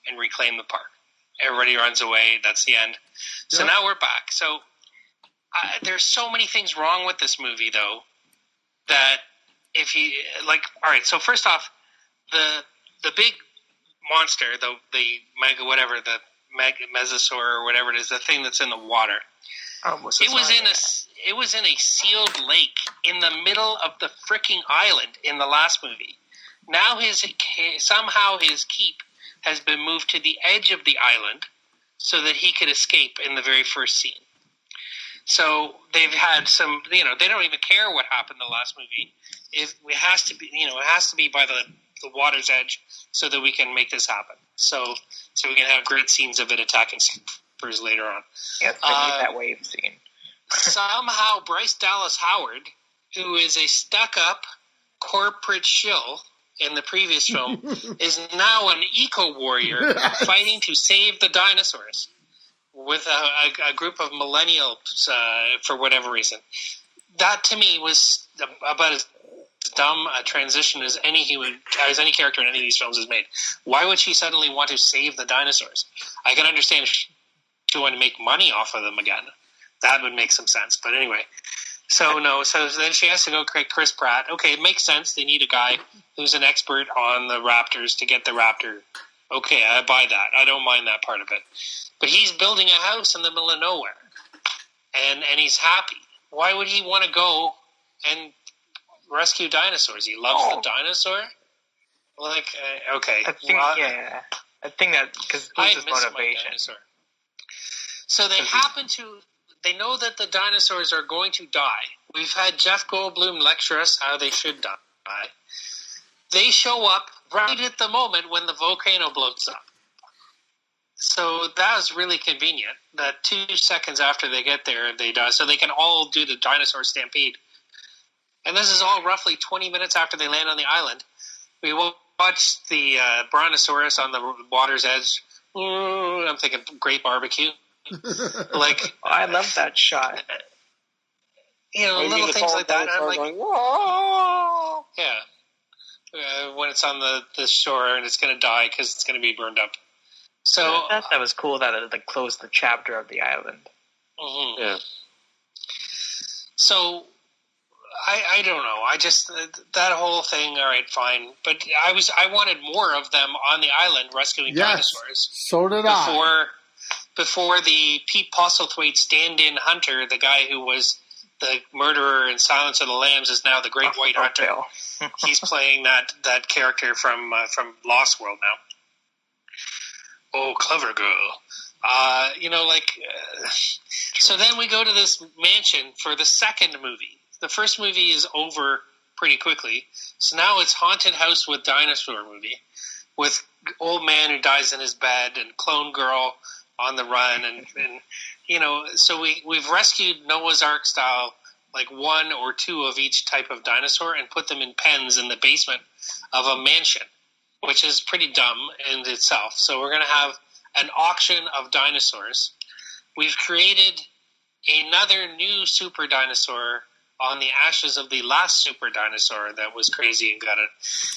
and reclaim the park. Everybody runs away. That's the end. So now we're back. So there's so many things wrong with this movie, though, that if you like, all right. So first off, the big monster, the mega whatever, the mesosaur or whatever it is, the thing that's in the water. It was in a sealed lake in the middle of the freaking island in the last movie. Now somehow his keep has been moved to the edge of the island so that he could escape in the very first scene. So they've had some, they don't even care what happened in the last movie. It has to be by the water's edge so that we can make this happen. So we can have great scenes of it attacking surfers later on. Yes, they need that wave scene. Somehow Bryce Dallas Howard, who is a stuck-up corporate shill in the previous film, is now an eco-warrior fighting to save the dinosaurs with a group of millennials for whatever reason. That, to me, was about as dumb a transition as any character in any of these films has made. Why would she suddenly want to save the dinosaurs? I can understand if she wanted to make money off of them again. That would make some sense. But anyway, so then she has to go create Chris Pratt. Okay, it makes sense. They need a guy who's an expert on the raptors to get the raptor. Okay, I buy that. I don't mind that part of it. But he's building a house in the middle of nowhere, and he's happy. Why would he want to go and rescue dinosaurs? He loves the dinosaur? Like, okay. I think that, because I his miss motivation. my dinosaur. So they know that the dinosaurs are going to die. We've had Jeff Goldblum lecture us how they should die. They show up right at the moment when the volcano blows up. So that was really convenient that 2 seconds after they get there, they die. So they can all do the dinosaur stampede. And this is all roughly 20 minutes after they land on the island. We watch the Brontosaurus on the water's edge. I'm thinking great barbecue. I love that shot. Little things like that. I'm like, going, whoa! Yeah. When it's on the shore and it's going to die because it's going to be burned up. So I thought that was cool that it closed the chapter of the island. Mm-hmm. Yeah. So I don't know. I just that whole thing. All right, fine. But I wanted more of them on the island rescuing dinosaurs. So did I. Before the Pete Postlethwaite stand-in hunter, the guy who was the murderer in Silence of the Lambs, is now the Great White Hunter. He's playing that character from Lost World now. Oh, clever girl. So then we go to this mansion for the second movie. The first movie is over pretty quickly. So now it's Haunted House with Dinosaur movie with old man who dies in his bed and clone girl on the run, and so we've rescued Noah's Ark style, like one or two of each type of dinosaur, and put them in pens in the basement of a mansion, which is pretty dumb in itself. So we're going to have an auction of dinosaurs. We've created another new super dinosaur on the ashes of the last super dinosaur that was crazy and gutted.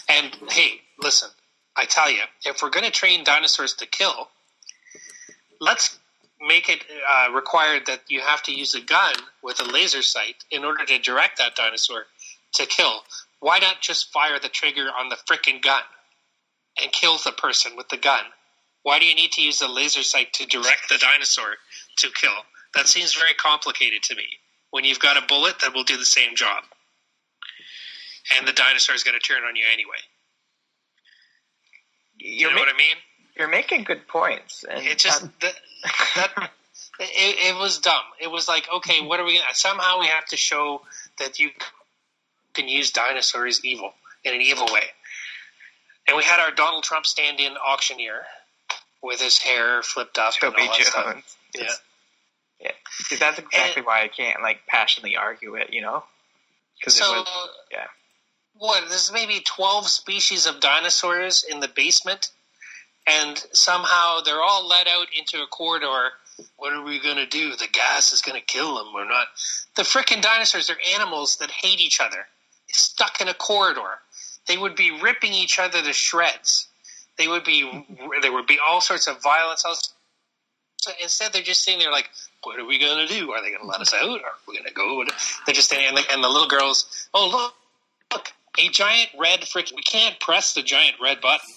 And hey, listen, I tell you, if we're going to train dinosaurs to kill, let's make it required that you have to use a gun with a laser sight in order to direct that dinosaur to kill. Why not just fire the trigger on the frickin' gun and kill the person with the gun? Why do you need to use a laser sight to direct the dinosaur to kill? That seems very complicated to me, when you've got a bullet that will do the same job. And the dinosaur is going to turn on you anyway. You know what I mean? You're making good points. And it just it was dumb. It was like, okay, what are we going to... Somehow we have to show that you can use dinosaurs evil, in an evil way. And we had our Donald Trump stand-in auctioneer with his hair flipped up Toby and all that Jones. stuff. Yeah. Yeah, see, that's exactly why I can't passionately argue it, Because what? There's maybe 12 species of dinosaurs in the basement, and somehow they're all let out into a corridor. What are we going to do? The gas is going to kill them or not? The frickin' dinosaurs are animals that hate each other. Stuck in a corridor, they would be ripping each other to shreds. There would be all sorts of violence. So instead, they're just sitting there like, what are we going to do? Are they going to let us out? Are we going to go? They're just standing there, and the little girls, oh, look, a giant red frickin', we can't press the giant red button.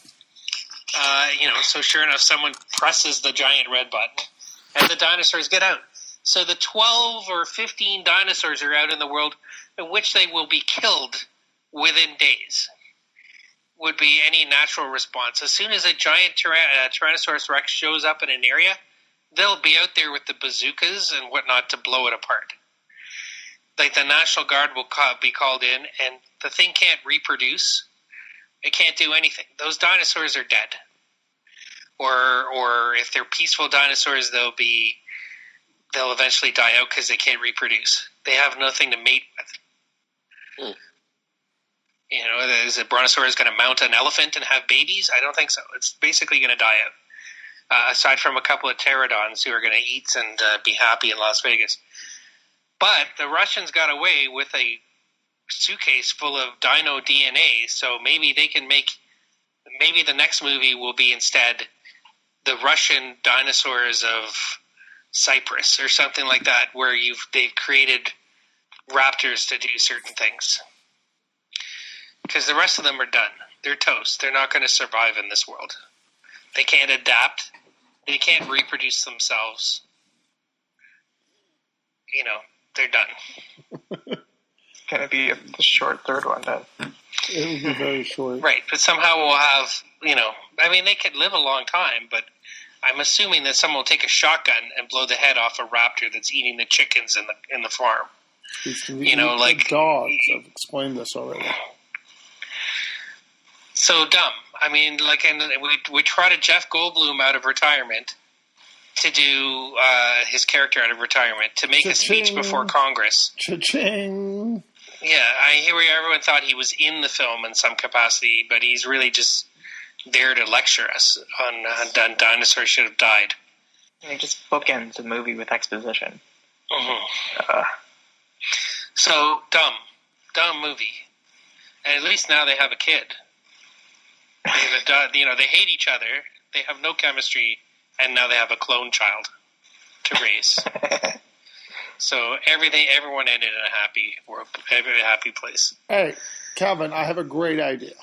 So sure enough, someone presses the giant red button, and the dinosaurs get out. So the 12 or 15 dinosaurs are out in the world, in which they will be killed within days. Would be any natural response. As soon as a giant Tyrannosaurus Rex shows up in an area, they'll be out there with the bazookas and whatnot to blow it apart. Like the National Guard will be called in, and the thing can't reproduce. It can't do anything. Those dinosaurs are dead. Or if they're peaceful dinosaurs, they'll eventually die out because they can't reproduce. They have nothing to mate with. Is a brontosaurus going to mount an elephant and have babies? I don't think so. It's basically going to die out. Aside from a couple of pterodons who are going to eat and be happy in Las Vegas. But the Russians got away with a suitcase full of dino DNA, so maybe they can maybe the next movie will be instead the Russian dinosaurs of Cyprus or something like that, where they've created raptors to do certain things. Because the rest of them are done. They're toast. They're not going to survive in this world. They can't adapt. They can't reproduce themselves. They're done. It's going to be a short third one, then. It will be very short. Right, but somehow we'll have, they could live a long time, but I'm assuming that someone will take a shotgun and blow the head off a raptor that's eating the chickens in the farm. Like dogs. I've explained this already. So dumb. And we trotted Jeff Goldblum out of retirement to do his character out of retirement to make a speech before Congress. Cha-ching! Yeah, everyone thought he was in the film in some capacity, but he's really just there to lecture us on dinosaurs should have died. He just bookends the movie with exposition. Mm-hmm. So dumb movie. And at least now they have a kid. They hate each other. They have no chemistry, and now they have a clone child to raise. So everyone ended in a happy place. Hey, Kevin, I have a great idea.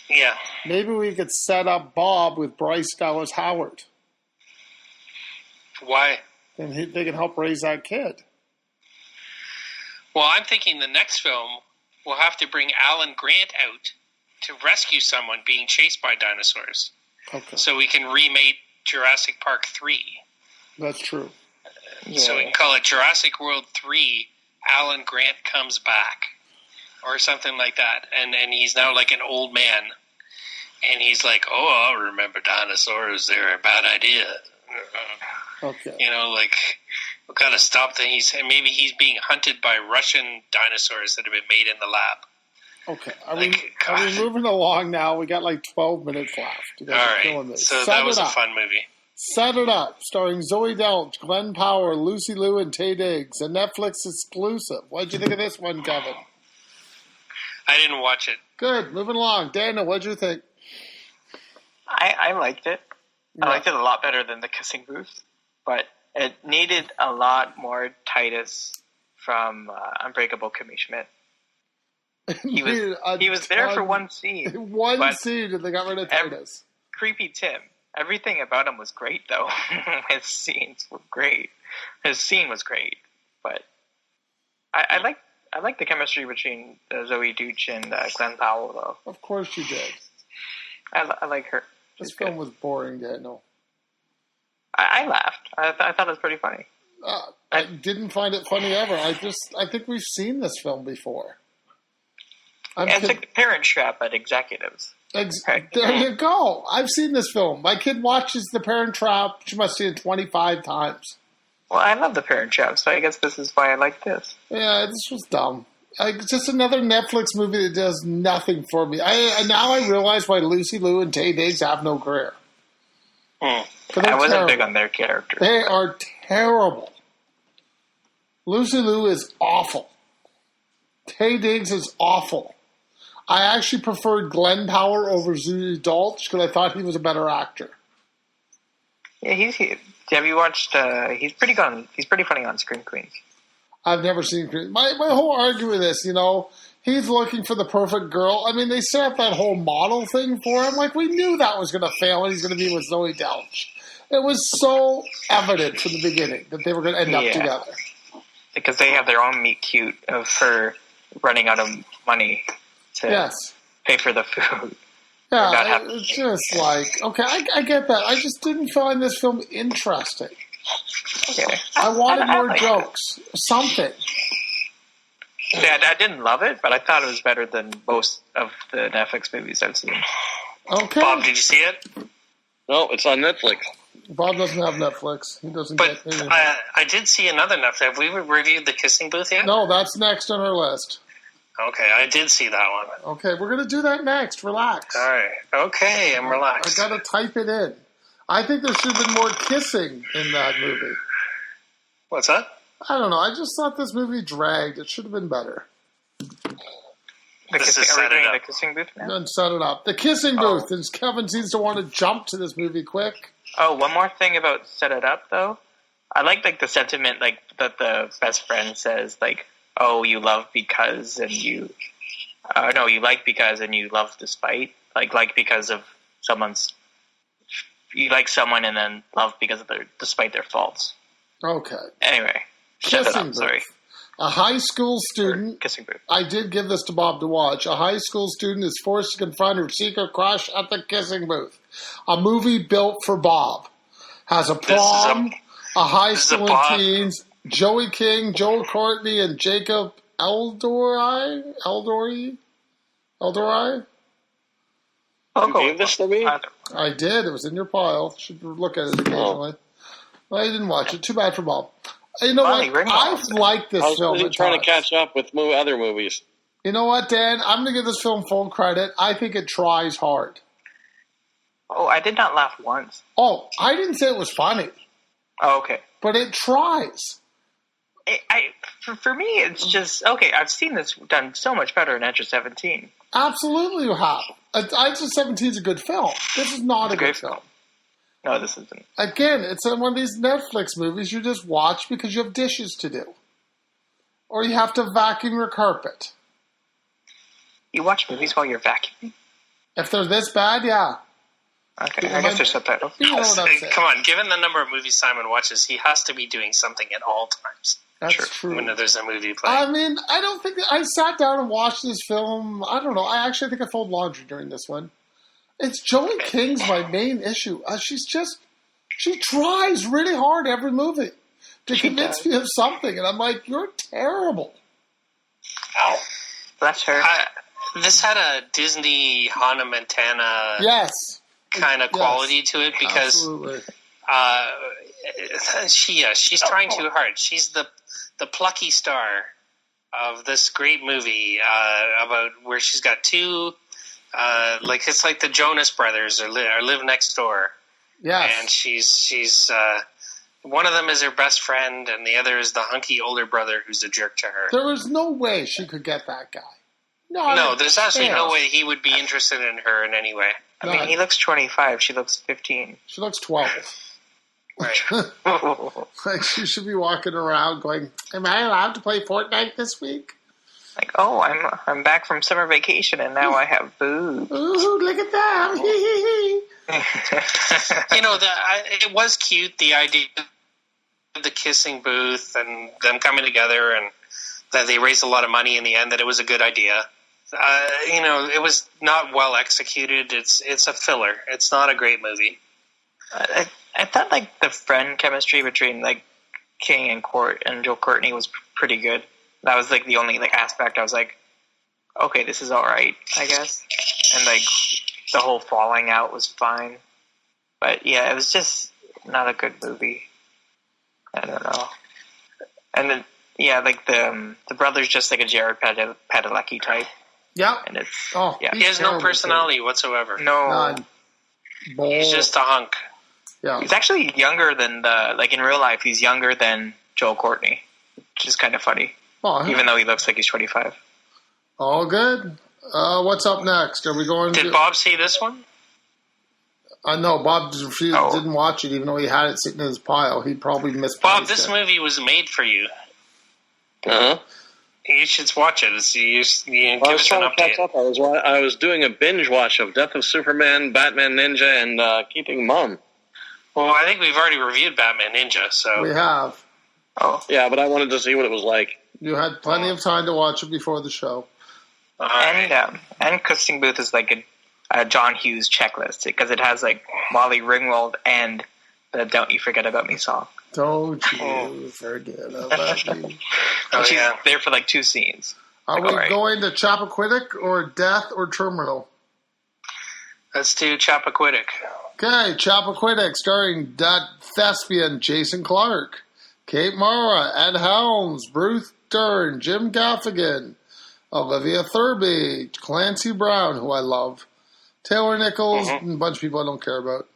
Yeah. Maybe we could set up Bob with Bryce Dallas Howard. Why? Then they can help raise that kid. Well, I'm thinking the next film will have to bring Alan Grant out to rescue someone being chased by dinosaurs. Okay. So we can remake Jurassic Park 3. That's true. Yeah. So we can call it Jurassic World 3, Alan Grant Comes Back. Or something like that. And he's now like an old man. And he's like, I remember dinosaurs. They're a bad idea. Okay. Like we got to stop that. Maybe he's being hunted by Russian dinosaurs that have been made in the lab. Okay. Are we moving along now? We got like 12 minutes left. You guys are killing me. So that was a fun movie. Set It Up, starring Zoe Delch, Glenn Power, Lucy Liu, and Taye Diggs, a Netflix exclusive. What did you think of this one, Kevin? I didn't watch it. Good. Moving along. Daniel, what did you think? I liked it. I liked it a lot better than The Kissing Booth, but it needed a lot more Titus from Unbreakable Kimmy Schmidt. He was there for one scene. One scene, and they got rid of Titus. Creepy Tim. Everything about him was great, though. His scenes were great. His scene was great, but I like the chemistry between Zoe Deutch and Glenn Powell, though. Of course you did. I like her. This film was boring, Daniel. I laughed. I thought it was pretty funny. I didn't find it funny ever. I think we've seen this film before. It's like Parent Trap at executives. There you go. I've seen this film. My kid watches The Parent Trap. She must see it 25 times. Well, I love The Parent Trap, so I guess this is why I like this. Yeah, this was dumb. It's just another Netflix movie that does nothing for me. Now I realize why Lucy Liu and Taye Diggs have no career. I wasn't big on their characters. They are terrible. Lucy Liu is awful. Taye Diggs is awful. I actually preferred Glenn Power over Zoe Delch because I thought he was a better actor. Yeah, have you watched? He's pretty funny on Scream Queens. I've never seen Scream. My whole argument with this, he's looking for the perfect girl. I mean, they set up that whole model thing for him. Like, we knew that was going to fail and he's going to be with Zoe Delch. It was so evident from the beginning that they were going to end up together. Because they have their own meet cute of her running out of money to pay for the food. Yeah, it's just like, okay, I get that. I just didn't find this film interesting. Okay. I wanted more jokes. Something. Yeah, I didn't love it, but I thought it was better than most of the Netflix movies I've seen. Okay. Bob, did you see it? No, it's on Netflix. Bob doesn't have Netflix. He doesn't get anything. I did see another Netflix. Have we reviewed The Kissing Booth yet? No, that's next on our list. Okay, I did see that one. Okay, we're going to do that next. Relax. All right. Okay, I'm relaxed. I got to type it in. I think there should have been more kissing in that movie. What's that? I don't know. I just thought this movie dragged. It should have been better. The Kissing Booth now? Then set it up. The Kissing Booth. And Kevin seems to want to jump to this movie quick. Oh, one more thing about Set It Up, though. I like the sentiment that the best friend says, oh, you love because and you... no, you like because and you love despite. Like because of someone's... You like someone and then love because of despite their faults. Okay. Anyway. Kissing Booth. Sorry. A high school student... Kissing Booth. I did give this to Bob to watch. A high school student is forced to confront her secret crush at the Kissing Booth. A movie built for Bob. Has a prom, a high school and teens, Joey King, Joel Courtney, and Jacob Eldorai? You gave this to me? I did. It was in your pile. Should look at it occasionally. Well, I didn't watch it. Too bad for Bob. You know what? I've liked this film. I was trying to catch up with other movies. You know what, Dan? I'm going to give this film full credit. I think it tries hard. Oh, I did not laugh once. Oh, I didn't say it was funny. Oh, okay. But it tries. For me, it's just, okay, I've seen this done so much better in Edge of 17. Absolutely you have. Edge of 17 is a good film. This is not a good film. No, this isn't. Again, it's one of these Netflix movies you just watch because you have dishes to do. Or you have to vacuum your carpet. You watch movies while you're vacuuming? If they're this bad, yeah. Okay, I guess there's subtitles. You know what I'm saying. Come on, given the number of movies Simon watches, he has to be doing something at all times. That's true. When there's a movie playing. I mean, I don't think... I sat down and watched this film. I don't know. I actually think I folded laundry during this one. It's Joey King's my main issue. She tries really hard every movie to convince me of something. And I'm like, you're terrible. Oh. Bless her. This had a Disney Hannah Montana... Yes. kind of quality to it because she's trying too hard. She's the plucky star of this great movie about where she's got two, it's like the Jonas Brothers or live next door. Yes. And she's one of them is her best friend, and the other is the hunky older brother who's a jerk to her. There was no way she could get that guy. No, there's actually no way he would be interested in her in any way. I mean, he looks 25. She looks 15. She looks 12. Right. Like, she should be walking around going, am I allowed to play Fortnite this week? Like, oh, I'm back from summer vacation and now I have boobs. Ooh, look at that. It was cute, the idea of the kissing booth and them coming together, and that they raised a lot of money in the end, that it was a good idea. It was not well executed. It's a filler. It's not a great movie. I thought, like, the friend chemistry between, like, King and Court and Joe Courtney was pretty good. That was, like, the only, like, aspect I was like, okay, this is all right, I guess. And, like, the whole falling out was fine. But, yeah, it was just not a good movie. I don't know. And then, yeah, like, the brother's just, like, a Jared Padalecki type. Yeah. And it's, he has no personality whatsoever. No. None. He's just a hunk. Yeah. He's actually younger than in real life, he's younger than Joel Courtney, which is kind of funny. Oh, even though he looks like he's 25. All good. What's up next? Are we going Did Bob see this one? No, Bob didn't watch it, even though he had it sitting in his pile. He probably missed Bob, this movie was made for you. Uh-huh. You should watch it. I was trying to catch up. I was doing a binge watch of Death of Superman, Batman Ninja, and Keeping Mum. Well, I think we've already reviewed Batman Ninja, so... We have. Oh. Yeah, but I wanted to see what it was like. You had plenty of time to watch it before the show. And Kissing Booth is like a John Hughes checklist, because it has, like, Molly Ringwald and the Don't You Forget About Me song. Don't you forget about me. She's there for, like, 2 scenes. Are we going to Chappaquiddick or Death or Terminal? Let's do Chappaquiddick. Okay, Chappaquiddick, starring that thespian Jason Clarke, Kate Mara, Ed Helms, Bruce Dern, Jim Gaffigan, Olivia Thirlby, Clancy Brown, who I love, Taylor Nichols, and a bunch of people I don't care about.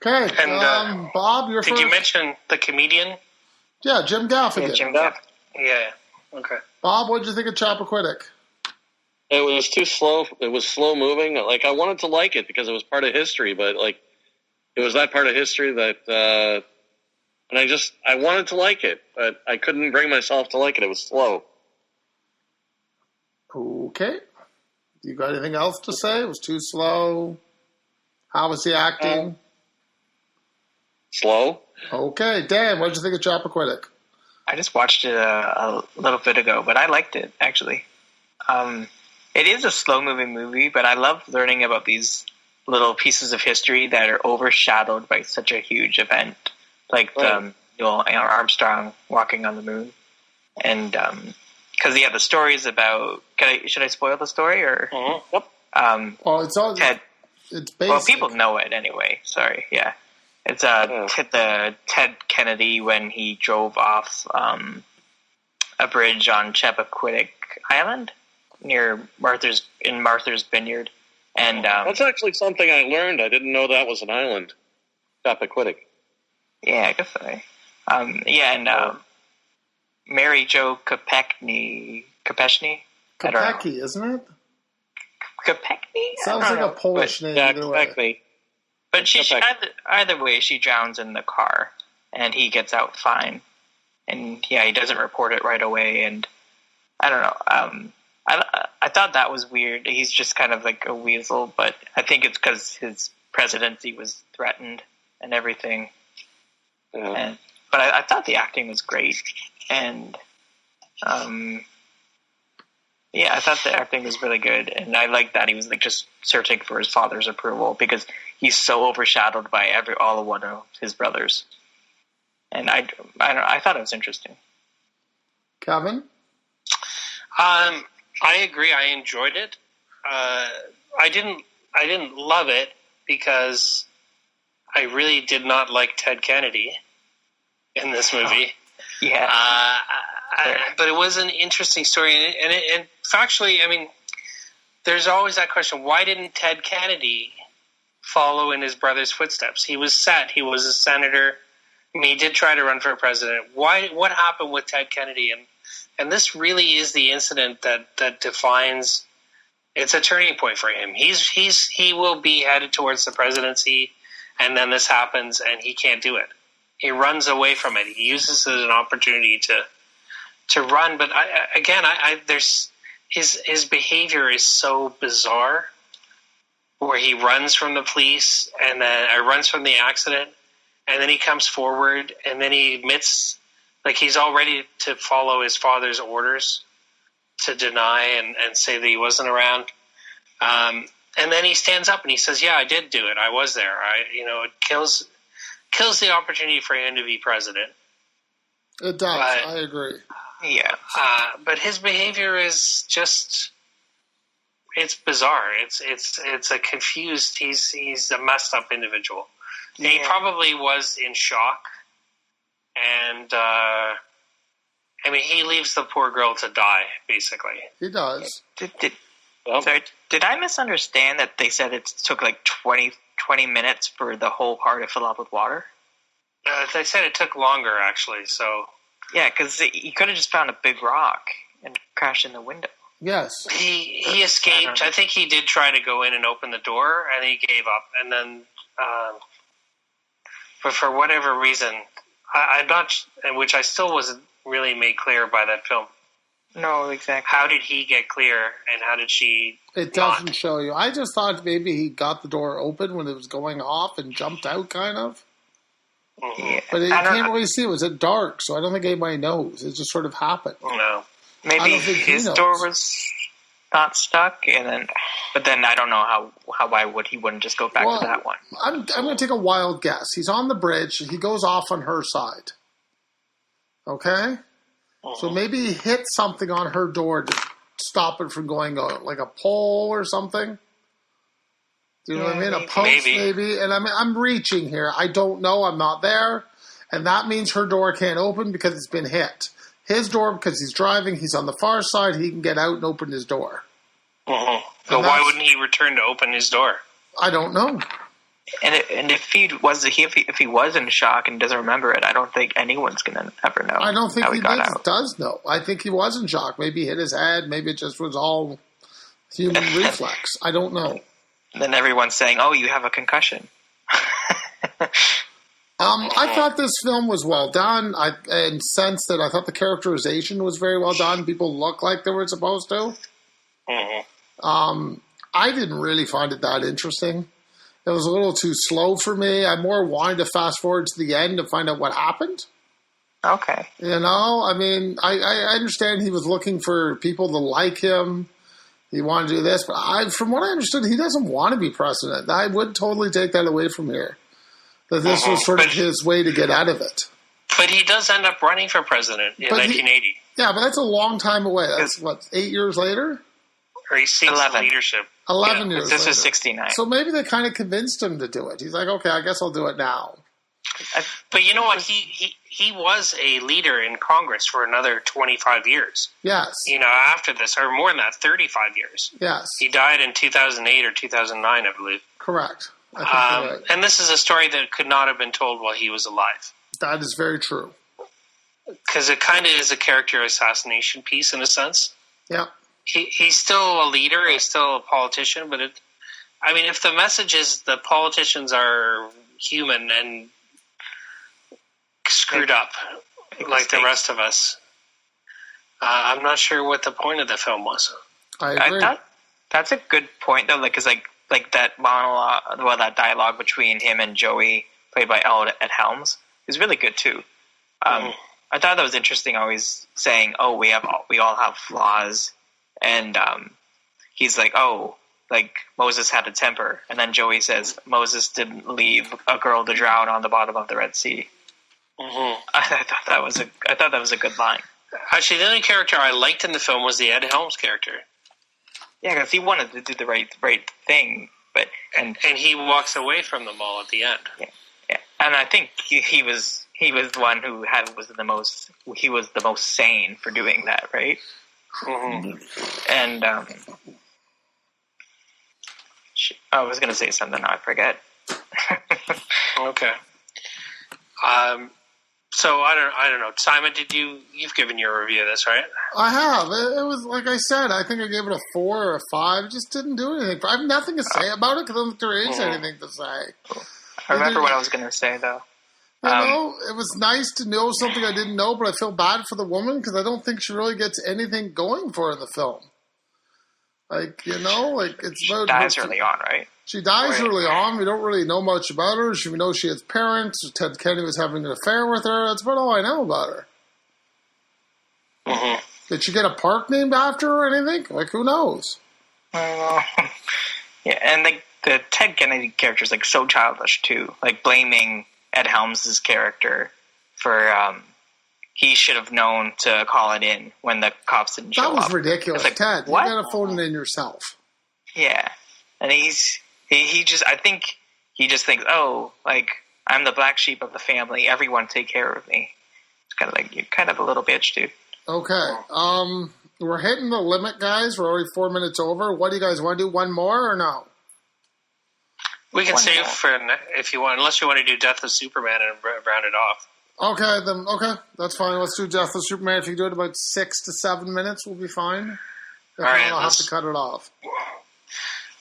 Okay, and Bob, you're first. Did you mention the comedian? Yeah, Jim Gaffigan. Yeah, Jim Gaffigan. Yeah, okay. Bob, what did you think of Chappaquiddick? It was too slow. It was slow moving. Like, I wanted to like it because it was part of history, but, like, it was that part of history that, and I wanted to like it, but I couldn't bring myself to like it. It was slow. Okay. You got anything else to say? It was too slow. How was the acting? Slow. Okay, Dan, what did you think of Chappaquiddick? I just watched it a little bit ago, but I liked it, actually. It is a slow-moving movie, but I love learning about these little pieces of history that are overshadowed by such a huge event, like Neil Armstrong walking on the moon. And because, the story is about... Should I spoil the story? Or Yep. Well, it's all... Ted, it's basic. well, people know it anyway. Sorry, yeah. It's the Ted Kennedy when he drove off a bridge on Chappaquiddick Island near Martha's Vineyard, and that's actually something I learned. I didn't know that was an island, Chappaquiddick. Yeah, I guess so. And Mary Jo Kopechne. Kopecki, isn't it? Kopechne? Sounds like a Polish name. Yeah, either way. Kopechne. But either way, she drowns in the car, and he gets out fine. And he doesn't report it right away. And I don't know. I thought that was weird. He's just kind of like a weasel, but I think it's because his presidency was threatened and everything. Yeah. But I thought the acting was great, and I thought the acting was really good, and I liked that he was like just searching for his father's approval because he's so overshadowed by all one of his brothers. And I don't know, I thought it was interesting. Kevin? I agree. I enjoyed it. I didn't love it because I really did not like Ted Kennedy in this movie. Yeah. But it was an interesting story, and factually, I mean, there's always that question: why didn't Ted Kennedy follow in his brother's footsteps? He was set. He was a senator. I mean, he did try to run for president. What happened with Ted Kennedy? And this really is the incident that defines. It's a turning point for him. He will be headed towards the presidency, and then this happens, and he can't do it. He runs away from it. He uses it as an opportunity to run, but there's his behavior is so bizarre, where he runs from the police and then runs from the accident, and then he comes forward and then he admits, like, he's all ready to follow his father's orders to deny and say that he wasn't around. And then he stands up and he says, "Yeah, I did do it. I was there." It kills the opportunity for him to be president. It does. I agree. Yeah. But his behavior is just, it's bizarre. It's a confused, he's a messed up individual. Yeah. He probably was in shock. And, he leaves the poor girl to die, basically. He does. Did I misunderstand that they said it took like 20 minutes for the whole car to fill up with water? They said it took longer, actually, so... Yeah, because he could have just found a big rock and crashed in the window. Yes. He escaped. I think he did try to go in and open the door, and he gave up. And then, but for whatever reason, I'm not, which I still wasn't really made clear by that film. No, exactly. How did he get clear, and how did she? It doesn't show you. I just thought maybe he got the door open when it was going off and jumped out, kind of. Mm-hmm. Yeah. But you can't really see. It was dark, so I don't think anybody knows. It just sort of happened. No. Maybe his door was not stuck, but then I don't know why he wouldn't just go back to that one. I'm going to take a wild guess. He's on the bridge. He goes off on her side. Okay? So maybe he hit something on her door to stop it from going on, like a pole or something. Do you know what I mean? A post, maybe. And I'm reaching here. I don't know. I'm not there. And that means her door can't open because it's been hit. His door, because he's driving, he's on the far side. He can get out and open his door. So why wouldn't he return to open his door? I don't know. And if he was in shock and doesn't remember it, I don't think anyone's gonna ever know. I don't think he does know. I think he was in shock. Maybe he hit his head. Maybe it just was all human reflex. I don't know. And then everyone's saying, "Oh, you have a concussion." I thought this film was well done. In sense that I thought the characterization was very well done. People look like they were supposed to. I didn't really find it that interesting. It was a little too slow for me. I more wanted to fast forward to the end to find out what happened. Okay. I understand he was looking for people to like him. He wanted to do this, but from what I understood, he doesn't want to be president. I would totally take that away from here. That this was sort of his way to get out of it. But he does end up running for president in 1980. Yeah, but that's a long time away. That's, 8 years later? Or he seeks leadership. 11 years This later. was 69. So maybe they kind of convinced him to do it. He's like, okay, I guess I'll do it now. But you know what? He was a leader in Congress for another 25 years. Yes. After this, or more than that, 35 years. Yes. He died in 2008 or 2009, I believe. Correct. I think you're right. And this is a story that could not have been told while he was alive. That is very true. Because it kind of is a character assassination piece in a sense. Yeah. He's still a leader. He's still a politician. But if the message is the politicians are human and screwed up like the rest of us, I'm not sure what the point of the film was. I agree. That's a good point, though, because like that monologue, that dialogue between him and Joey, played by Ed Helms, is really good too. I thought that was interesting. Always saying, "Oh, we all have flaws," and he's like, "Oh, like Moses had a temper," and then Joey says, "Moses didn't leave a girl to drown on the bottom of the Red Sea." I thought that was a good line. Actually, the only character I liked in the film was the Ed Helms character. Yeah, because he wanted to do the right thing, and he walks away from them all at the end. Yeah. And I think he was the one who was the most sane for doing that, right? Mm-hmm. And I was going to say something, now I forget. Okay. So I don't know. Simon, you've given your review of this, right? I have. It was, like I said, I think I gave it a 4 or a 5. It just didn't do anything. I have nothing to say about it because I don't think there is anything to say. I remember what I was going to say, though. You know, it was nice to know something I didn't know, but I feel bad for the woman because I don't think she really gets anything going for her in the film. Like, you know, like it's about... She dies early on, right? She dies early on. We don't really know much about her. We know she has parents. Ted Kennedy was having an affair with her. That's about all I know about her. Mm-hmm. Did she get a park named after her or anything? Like, who knows? Yeah, and the Ted Kennedy character is like so childish too. Like blaming Ed Helms' character for he should have known to call it in when the cops didn't show up. That was ridiculous, like, Ted. what? You gotta phone it in yourself. Yeah, and he just I think he just thinks, oh, like I'm the black sheep of the family. Everyone take care of me. It's kind of like you're kind of a little bitch, dude. Okay. We're hitting the limit, guys. We're already 4 minutes over. What do you guys want to do? One more or no? We can save for if you want, unless you want to do Death of Superman and round it off. Okay, that's fine. Let's do Death of Superman. If you do it about 6 to 7 minutes, we'll be fine. If All right, not, I'll have to cut it off.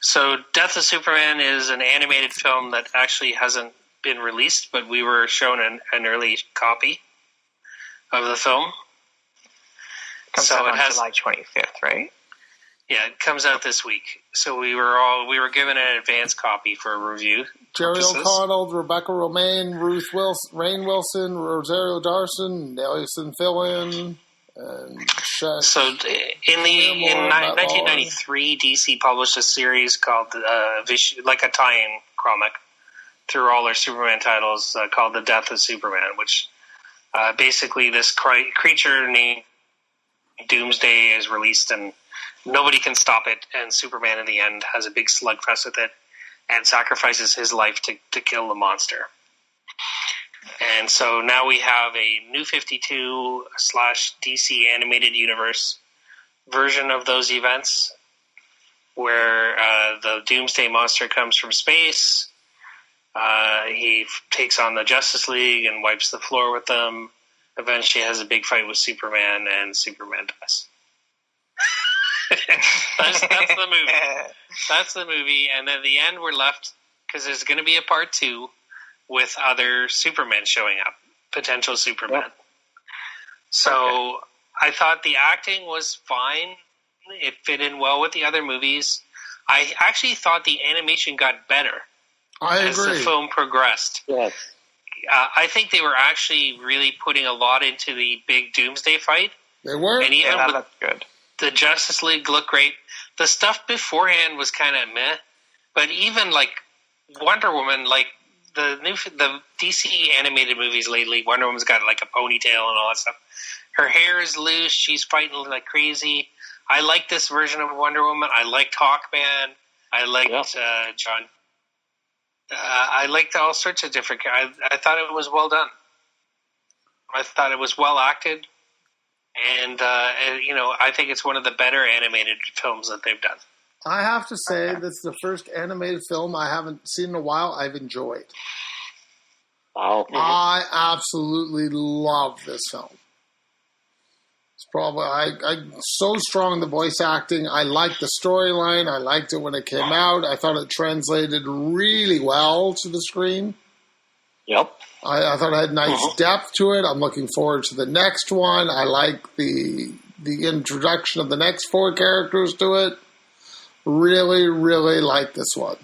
So, Death of Superman is an animated film that actually hasn't been released, but we were shown an early copy of the film. Comes out on July 25th, right? Yeah, it comes out this week. So we were given an advance copy for a review. Jerry purposes. O'Connell, Rebecca Romaine, Ruth Wilson, Rainn Wilson, Rosario Dawson, Nelson Fillin, and Shaq. So in 1993, DC published a series called like a tie-in comic through all their Superman titles called The Death of Superman, which basically this creature named Doomsday is released and nobody can stop it, and Superman in the end has a big slugfest with it and sacrifices his life to kill the monster. And so now we have a New 52 / DC Animated Universe version of those events where the Doomsday monster comes from space. He takes on the Justice League and wipes the floor with them. Eventually has a big fight with Superman, and Superman dies. that's the movie. That's the movie. And at the end, we're left, because there's going to be a part 2 with other Supermen showing up, potential Supermen. Yep. So I thought the acting was fine. It fit in well with the other movies. I actually thought the animation got better as the film progressed. Yes. I think they were actually really putting a lot into the big Doomsday fight. They were? And even that looked good. The Justice League looked great. The stuff beforehand was kind of meh. But even like Wonder Woman, like the DC animated movies lately, Wonder Woman's got like a ponytail and all that stuff. Her hair is loose. She's fighting like crazy. I like this version of Wonder Woman. I liked Hawkman. I liked John. I liked all sorts of different. I thought it was well done. I thought it was well acted, and I think it's one of the better animated films that they've done. I have to say, this is the first animated film I haven't seen in a while I've enjoyed. Wow. I absolutely love this film. It's probably I'm so strong in the voice acting. I liked the storyline. I liked it when it came out. I thought it translated really well to the screen. Yep. I thought it had nice depth to it. I'm looking forward to the next one. I like the introduction of the next 4 characters to it. Really, really like this one.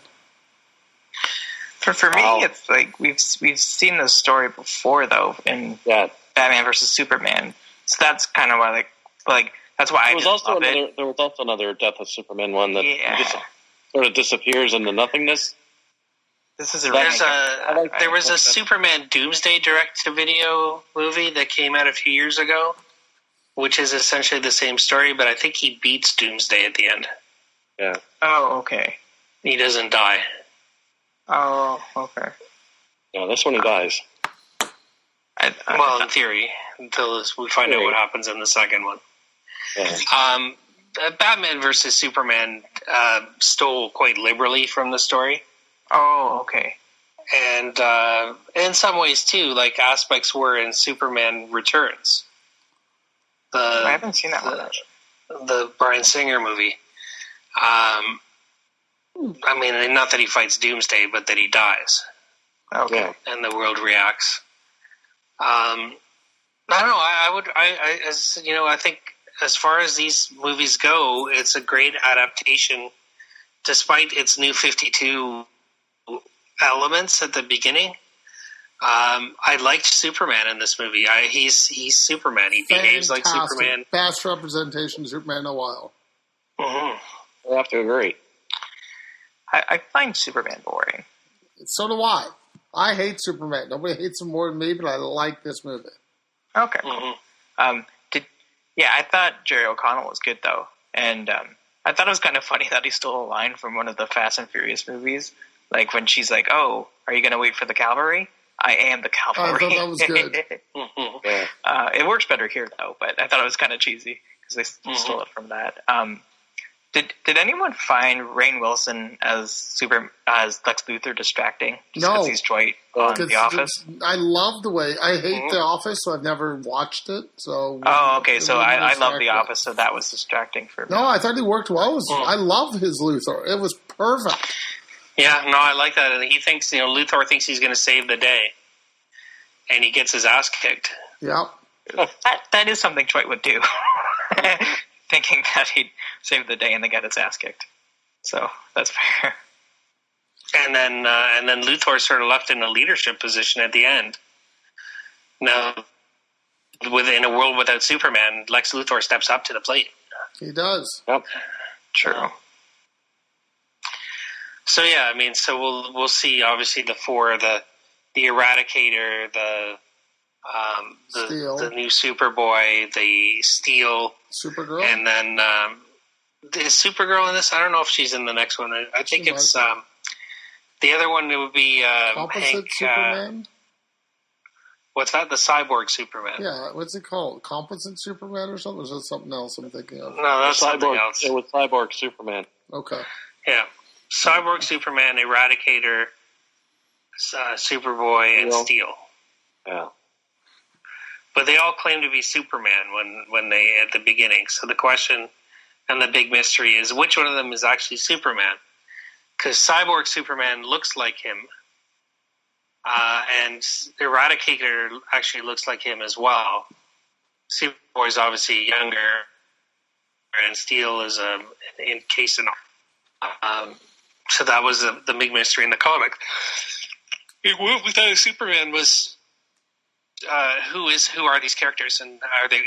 For me, it's like we've seen this story before, though, in Batman versus Superman. So that's kind of why, like that's why there was also another Death of Superman one that just sort of disappears into nothingness. This is there was a Superman Doomsday direct-to-video movie that came out a few years ago, which is essentially the same story, but I think he beats Doomsday at the end. Yeah. Oh, okay. He doesn't die. Oh, okay. Yeah, this one he dies. Well, in theory, until we find out what happens in the second one. Yeah. Batman versus Superman stole quite liberally from the story. Oh, okay. And in some ways, too, like aspects were in Superman Returns. I haven't seen that one. The Bryan Singer movie. I mean, not that he fights Doomsday, but that he dies. Okay. Yeah. And the world reacts. I don't know. I think as far as these movies go, it's a great adaptation, despite its New 52 elements at the beginning. I liked Superman in this movie. He's Superman. He behaves like Superman. Best representation of Superman in a while. Mm-hmm. I have to agree. I find Superman boring. So do I. I hate Superman. Nobody hates him more than me, but I like this movie. Okay. Mm-hmm. I thought Jerry O'Connell was good though, and I thought it was kind of funny that he stole a line from one of the Fast and Furious movies, like when she's like, "Oh, are you going to wait for the cavalry? I am the cavalry." I thought that was good. Mm-hmm. It works better here though, but I thought it was kind of cheesy because they stole it from that. Did anyone find Rainn Wilson as Lex Luthor distracting? Just No. because he's Dwight on The Office. I love the way I hate The Office, so I've never watched it. So okay. So I love The Office, so that was distracting for me. No, I thought he worked well. I love his Luthor. It was perfect. Yeah, no, I like that. And he thinks, Luthor thinks he's going to save the day, and he gets his ass kicked. Yep. That is something Dwight would do. Thinking that he'd save the day and then get his ass kicked. So that's fair. And then Luthor sort of left in a leadership position at the end. Now, within a world without Superman, Lex Luthor steps up to the plate. He does. Yep. True. So yeah, I mean, so we'll see. Obviously, the four, the Eradicator, the new Superboy, the Steel, Supergirl, and then is Supergirl in this? I don't know if she's in the next one. I think it's the other one. It would be Composite Superman. What's that? The Cyborg Superman. Yeah, what's it called? Composite Superman or something? Or is that something else I'm thinking of? No, that's something else. It was Cyborg Superman. Okay. Yeah, Cyborg Superman, Eradicator, Superboy, and Steel. Yeah. But they all claim to be Superman when they at the beginning. So the question and the big mystery is which one of them is actually Superman? Because Cyborg Superman looks like him, and Eradicator actually looks like him as well. Superboy's obviously younger, and Steel is in case and so that was the big mystery in the comic. Without Superman was. Who are these characters, and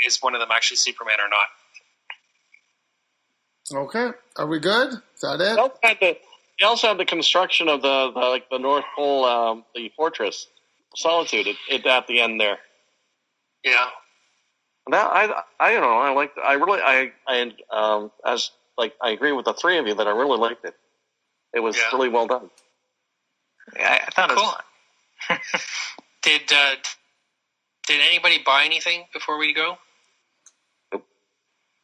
is one of them actually Superman or not? Okay, are we good? Is that it? He also had the construction of the North Pole, the fortress, Solitude. It at the end there. Yeah. That I don't know. I agree with the three of you that I really liked it. It was really well done. Yeah, I thought it was fun. Did anybody buy anything before we go?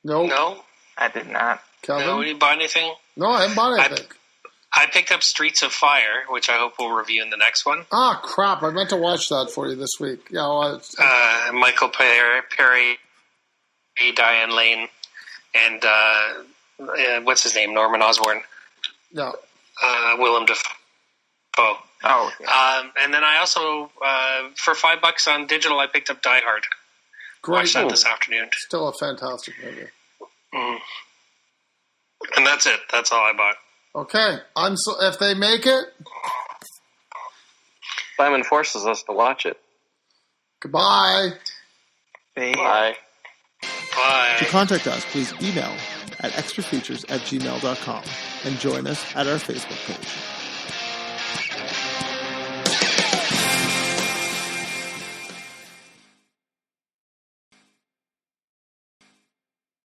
Nope. No? I did not. Kevin? No, we didn't buy anything? No, I haven't bought anything. I picked up Streets of Fire, which I hope we'll review in the next one. Ah, crap. I meant to watch that for you this week. Yeah, well, Michael Perry, Diane Lane, and what's his name? Norman Osborn. Yeah. Willem Dafoe. Oh. Yeah. And then I also, for $5 on digital, I picked up Die Hard. Great. Watched that this afternoon. Still a fantastic movie. Mm. And that's it. That's all I bought. Okay. If they make it... Simon forces us to watch it. Goodbye. Bye. Bye. To contact us, please email at extrafeatures@gmail.com and join us at our Facebook page.